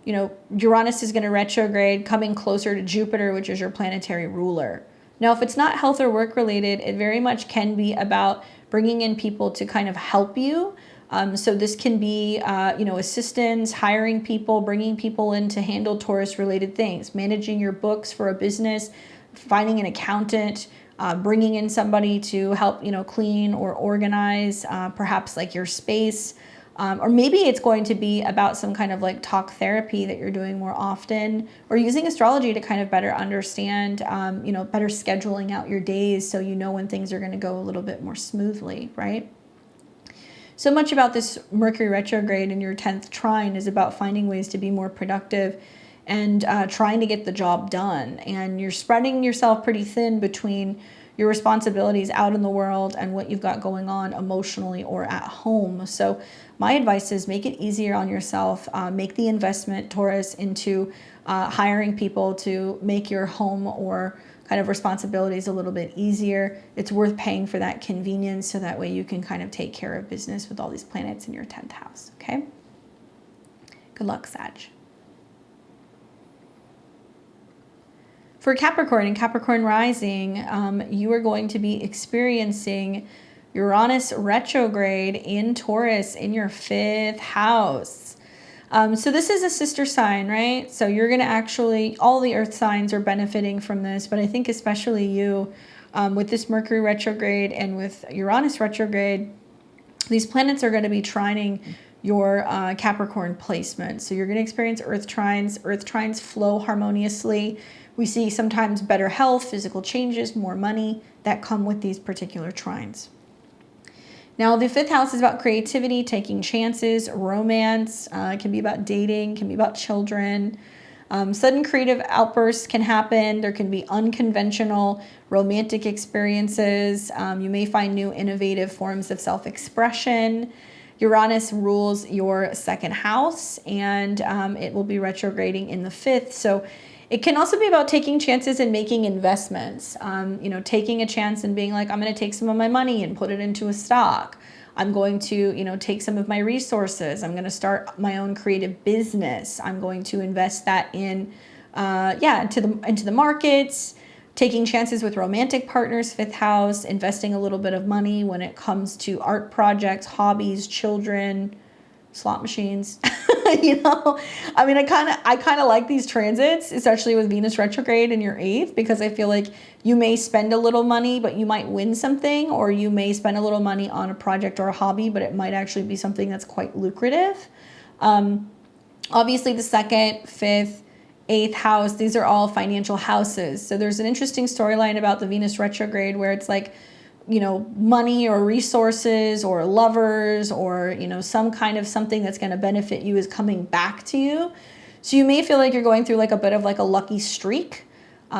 Uranus is going to retrograde, coming closer to Jupiter, which is your planetary ruler. Now, if it's not health or work related, it very much can be about bringing in people to kind of help you. So this can be, assistants, hiring people, bringing people in to handle Taurus related things, managing your books for a business, finding an accountant, bringing in somebody to help, clean or organize, perhaps like your space. Or maybe it's going to be about some kind of like talk therapy that you're doing more often, or using astrology to kind of better understand, better scheduling out your days so you know when things are going to go a little bit more smoothly, right? So much about this Mercury retrograde in your 10th trine is about finding ways to be more productive and trying to get the job done. And you're spreading yourself pretty thin between your responsibilities out in the world and what you've got going on emotionally or at home. So my advice is make it easier on yourself. Make the investment, Taurus, into hiring people to make your home or kind of responsibilities a little bit easier. It's worth paying for that convenience, so that way you can kind of take care of business with all these planets in your 10th house, okay? Good luck, Sag. For Capricorn and Capricorn rising, you are going to be experiencing Uranus retrograde in Taurus in your 5th house. So this is a sister sign, right? So you're going to actually, all the earth signs are benefiting from this, but I think especially you, with this Mercury retrograde and with Uranus retrograde, these planets are going to be trining your Capricorn placement. So you're going to experience earth trines. Earth trines flow harmoniously. We see sometimes better health, physical changes, more money that come with these particular trines. Now, the 5th house is about creativity, taking chances, romance. It can be about dating, can be about children. Sudden creative outbursts can happen. There can be unconventional romantic experiences. You may find new innovative forms of self-expression. Uranus rules your 2nd house, and it will be retrograding in the 5th. So it can also be about taking chances and making investments, taking a chance and being like, I'm going to take some of my money and put it into a stock. I'm going to, take some of my resources. I'm going to start my own creative business. I'm going to invest that into the markets, taking chances with romantic partners, 5th house, investing a little bit of money when it comes to art projects, hobbies, children, slot machines. I kind of like these transits, especially with Venus retrograde in your 8th, because I feel like you may spend a little money, but you might win something, or you may spend a little money on a project or a hobby, but it might actually be something that's quite lucrative. Obviously the 2nd, 5th, 8th house, these are all financial houses. So there's an interesting storyline about the Venus retrograde where it's like, money or resources or lovers or, some kind of something that's going to benefit you is coming back to you. So you may feel like you're going through like a bit of like a lucky streak.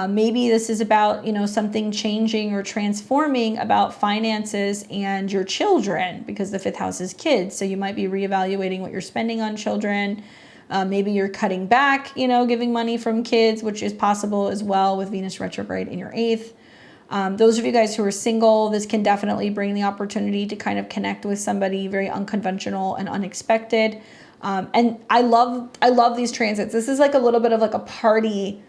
Maybe this is about, something changing or transforming about finances and your children, because the 5th house is kids. So you might be reevaluating what you're spending on children. Maybe you're cutting back, giving money from kids, which is possible as well with Venus retrograde in your 8th. Those of you guys who are single, this can definitely bring the opportunity to kind of connect with somebody very unconventional and unexpected. And I love these transits. This is like a little bit of like a party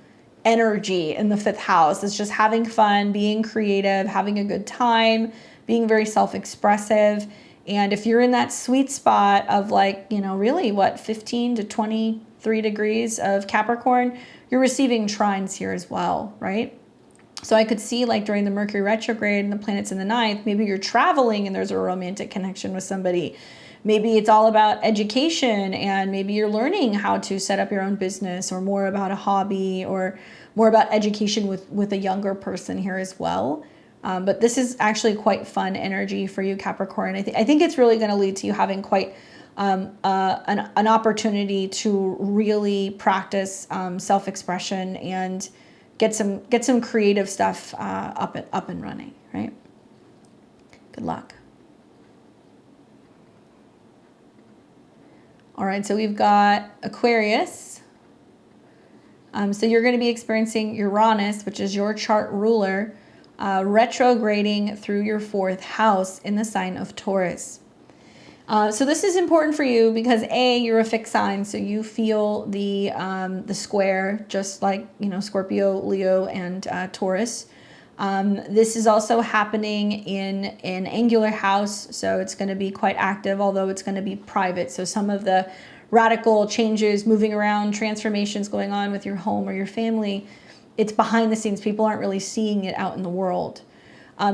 energy in the 5th house. It's just having fun, being creative, having a good time, being very self-expressive. And if you're in that sweet spot of like, really 15 to 23 degrees of Capricorn, you're receiving trines here as well, right? So I could see like during the Mercury retrograde and the planets in the 9th, maybe you're traveling and there's a romantic connection with somebody. Maybe it's all about education and maybe you're learning how to set up your own business, or more about a hobby, or more about education with a younger person here as well. But this is actually quite fun energy for you, Capricorn. I think it's really going to lead to you having quite an opportunity to really practice self-expression and get some creative stuff up and running, right? Good luck. All right, so we've got Aquarius. So you're going to be experiencing Uranus, which is your chart ruler, retrograding through your 4th house in the sign of Taurus. So this is important for you because you're a fixed sign, so you feel the square, just like Scorpio, Leo, and Taurus. This is also happening in an angular house, so it's going to be quite active, although it's going to be private. So some of the radical changes, moving around, transformations going on with your home or your family, it's behind the scenes. People aren't really seeing it out in the world.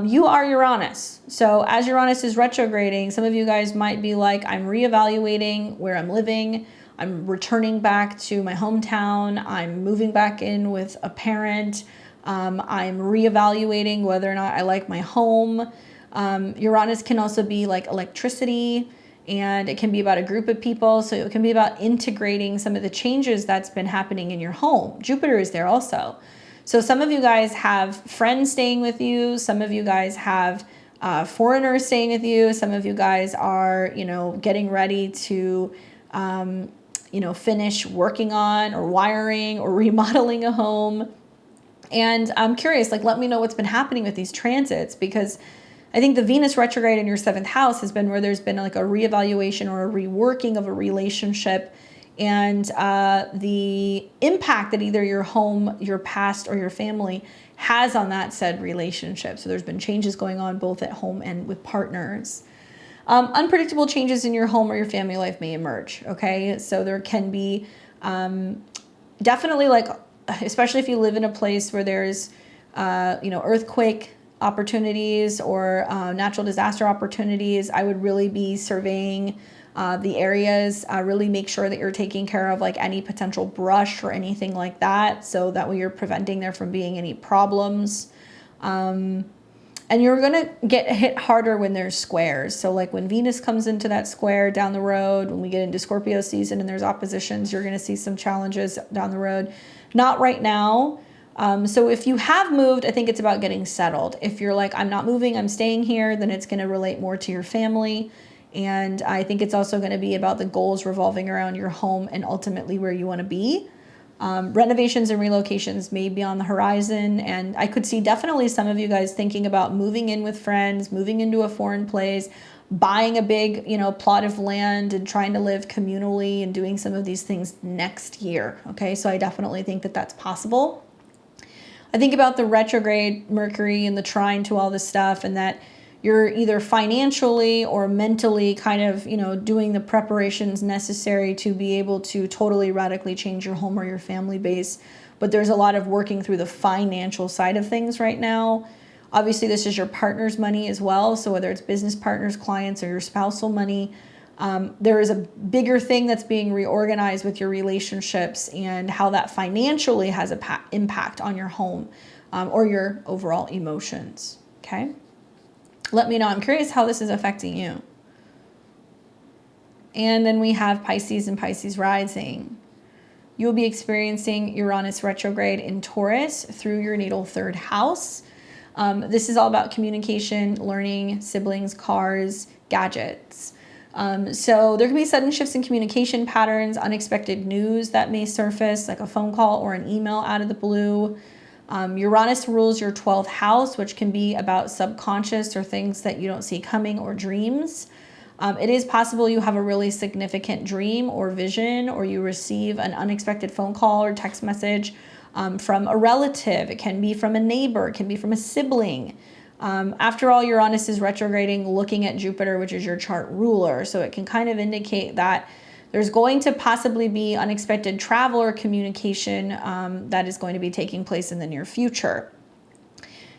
You are Uranus. So as Uranus is retrograding, some of you guys might be like, I'm reevaluating where I'm living. I'm returning back to my hometown. I'm moving back in with a parent. I'm reevaluating whether or not I like my home. Uranus can also be like electricity, and it can be about a group of people. So it can be about integrating some of the changes that's been happening in your home. Jupiter is there also. So some of you guys have friends staying with you. Some of you guys have foreigners staying with you. Some of you guys are, getting ready to, finish working on or wiring or remodeling a home. And I'm curious, let me know what's been happening with these transits, because I think the Venus retrograde in your 7th house has been where there's been like a reevaluation or a reworking of a relationship. and the impact that either your home, your past, or your family has on that said relationship. So there's been changes going on both at home and with partners. Unpredictable changes in your home or your family life may emerge, okay? So there can be definitely, like, especially if you live in a place where there's, earthquake opportunities or natural disaster opportunities, I would really be surveying the areas. Really make sure that you're taking care of like any potential brush or anything like that, so that way you're preventing there from being any problems. And you're going to get hit harder when there's squares. So like when Venus comes into that square down the road, when we get into Scorpio season and there's oppositions, you're going to see some challenges down the road. Not right now. So if you have moved, I think it's about getting settled. If you're like, I'm not moving, I'm staying here, then it's going to relate more to your family. And I think it's also going to be about the goals revolving around your home and ultimately where you want to be. Renovations and relocations may be on the horizon, and I could see definitely some of you guys thinking about moving in with friends, moving into a foreign place, buying a big, plot of land and trying to live communally and doing some of these things next year. Okay, so I definitely think that that's possible. I think about the retrograde Mercury and the trine to all this stuff, and that you're either financially or mentally kind of, doing the preparations necessary to be able to totally radically change your home or your family base. But there's a lot of working through the financial side of things right now. Obviously, this is your partner's money as well. So whether it's business partners, clients, or your spousal money, there is a bigger thing that's being reorganized with your relationships and how that financially has an impact on your home or your overall emotions. Okay. Let me know. I'm curious how this is affecting you. And then we have Pisces and Pisces rising. You'll be experiencing Uranus retrograde in Taurus through your natal third house. This is all about communication, learning, siblings, cars, gadgets. So there can be sudden shifts in communication patterns, unexpected news that may surface, like a phone call or an email out of the blue. Uranus rules your 12th house, which can be about subconscious or things that you don't see coming or dreams. It is possible you have a really significant dream or vision, or you receive an unexpected phone call or text message from a relative. It can be from a neighbor. It can be from a sibling. After all, Uranus is retrograding looking at Jupiter, which is your chart ruler. So it can kind of indicate that there's going to possibly be unexpected travel or communication that is going to be taking place in the near future.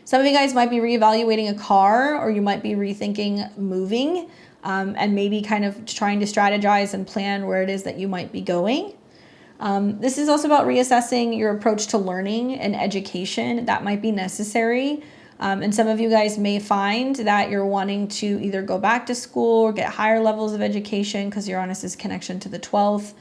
Some of you guys might be reevaluating a car, or you might be rethinking moving and maybe kind of trying to strategize and plan where it is that you might be going. This is also about reassessing your approach to learning and education. That might be necessary. And some of you guys may find that you're wanting to either go back to school or get higher levels of education because Uranus's connection to the 12th.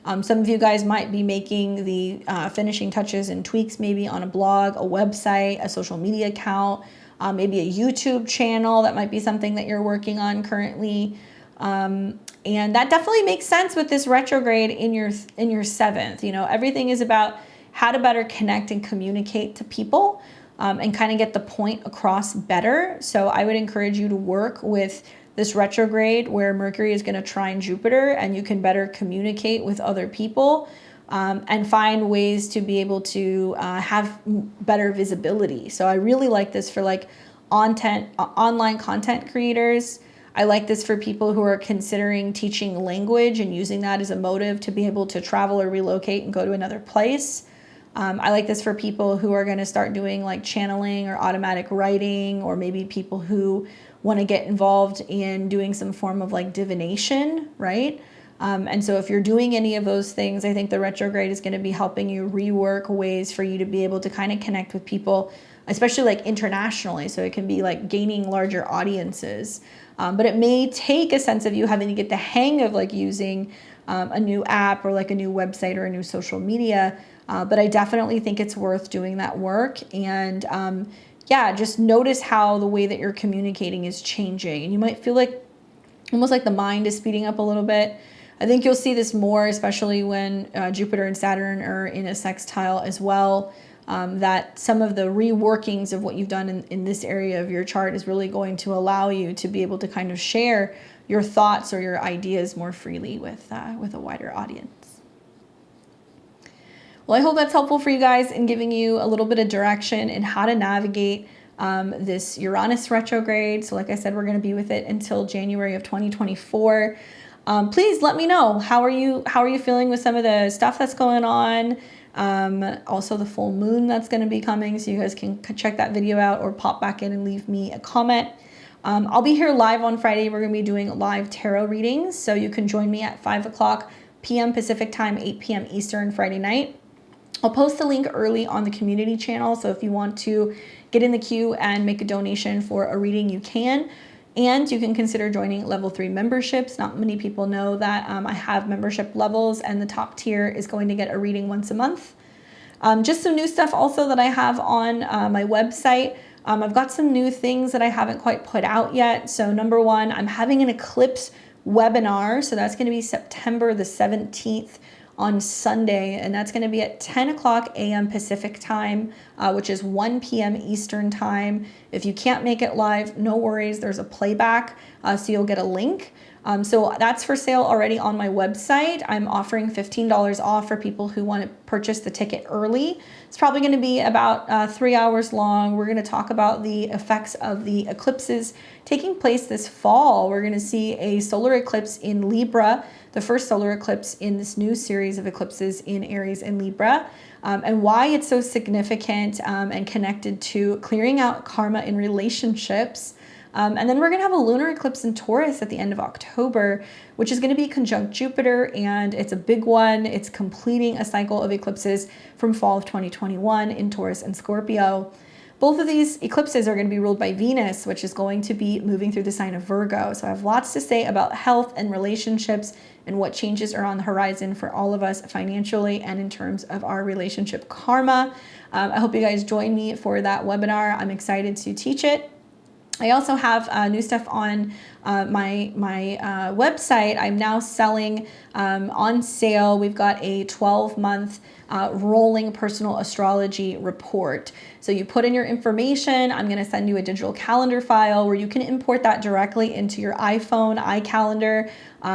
Some of you guys might be making the finishing touches and tweaks maybe on a blog, a website, a social media account, maybe a YouTube channel. That might be something that you're working on currently. And that definitely makes sense with this retrograde in your seventh. Everything is about how to better connect and communicate to people. And kind of get the point across better. So I would encourage you to work with this retrograde where Mercury is going to trine Jupiter, and you can better communicate with other people and find ways to be able to have better visibility. So I really like this for like online content creators. I like this for people who are considering teaching language and using that as a motive to be able to travel or relocate and go to another place. I like this for people who are going to start doing like channeling or automatic writing, or maybe people who want to get involved in doing some form of like divination, right? And so if you're doing any of those things, I think the retrograde is going to be helping you rework ways for you to be able to kind of connect with people, especially like internationally. So it can be like gaining larger audiences. But it may take a sense of you having to get the hang of like using a new app or like a new website or a new social media. But I definitely think it's worth doing that work. And just notice how the way that you're communicating is changing. And you might feel like almost like the mind is speeding up a little bit. I think you'll see this more, especially when Jupiter and Saturn are in a sextile as well, that some of the reworkings of what you've done in this area of your chart is really going to allow you to be able to kind of share your thoughts or your ideas more freely with a wider audience. Well, I hope that's helpful for you guys in giving you a little bit of direction in how to navigate this Uranus retrograde. So like I said, we're going to be with it until January of 2024. Please let me know, how are you feeling with some of the stuff that's going on? Also the full moon that's going to be coming, so you guys can check that video out or pop back in and leave me a comment. I'll be here live on Friday. We're going to be doing live tarot readings, so you can join me at 5 p.m. Pacific time, 8 p.m. Eastern Friday night. I'll post the link early on the community channel, so if you want to get in the queue and make a donation for a reading, you can. And you can consider joining level 3 memberships. Not many people know that I have membership levels, and the top tier is going to get a reading once a month. Just some new stuff also that I have on my website. I've got some new things that I haven't quite put out yet. So number one, I'm having an eclipse webinar. So that's going to be September the 17th on Sunday, and that's going to be at 10 a.m. Pacific time, which is 1 p.m. Eastern time. If you can't make it live, no worries. There's a playback, so you'll get a link. So that's for sale already on my website. I'm offering $15 off for people who want to purchase the ticket early. It's probably going to be about 3 hours long. We're going to talk about the effects of the eclipses taking place this fall. We're going to see a solar eclipse in Libra, the first solar eclipse in this new series of eclipses in Aries and Libra, and why it's so significant and connected to clearing out karma in relationships. And then we're going to have a lunar eclipse in Taurus at the end of October, which is going to be conjunct Jupiter, and it's a big one. It's completing a cycle of eclipses from fall of 2021 in Taurus and Scorpio. Both of these eclipses are going to be ruled by Venus, which is going to be moving through the sign of Virgo. So I have lots to say about health and relationships and what changes are on the horizon for all of us financially and in terms of our relationship karma. I hope you guys join me for that webinar. I'm excited to teach it. I also have new stuff on my website. I'm now selling on sale. We've got a 12-month rolling personal astrology report. So you put in your information. I'm going to send you a digital calendar file where you can import that directly into your iPhone, iCalendar,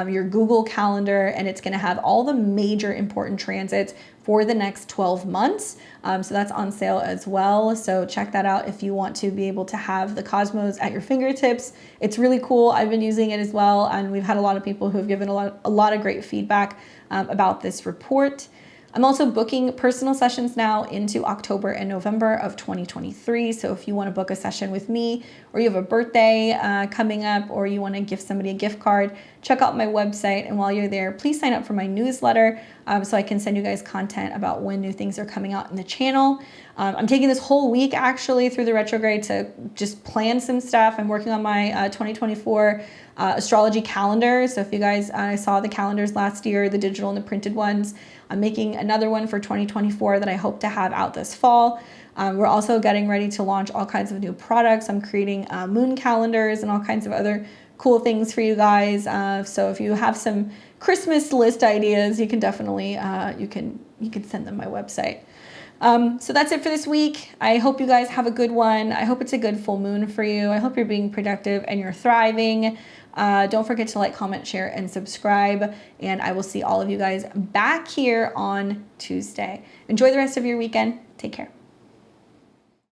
your Google Calendar, and it's going to have all the major important transits for the next 12 months. So that's on sale as well. So check that out if you want to be able to have the cosmos at your fingertips. It's really cool. I've been using it as well, and we've had a lot of people who have given a lot of great feedback about this report. I'm also booking personal sessions now into October and November of 2023. So if you want to book a session with me, or you have a birthday coming up, or you want to give somebody a gift card, check out my website. And while you're there, please sign up for my newsletter so I can send you guys content about when new things are coming out in the channel. I'm taking this whole week actually through the retrograde to just plan some stuff. I'm working on my 2024 astrology calendar. So if you guys saw the calendars last year, the digital and the printed ones, I'm making another one for 2024 that I hope to have out this fall. We're also getting ready to launch all kinds of new products. I'm creating moon calendars and all kinds of other cool things for you guys. So if you have some Christmas list ideas, you can definitely you can send them my website. So that's it for this week. I hope you guys have a good one. I hope it's a good full moon for you. I hope you're being productive and you're thriving. Don't forget to like, comment, share, and subscribe. And I will see all of you guys back here on Tuesday. Enjoy the rest of your weekend. Take care.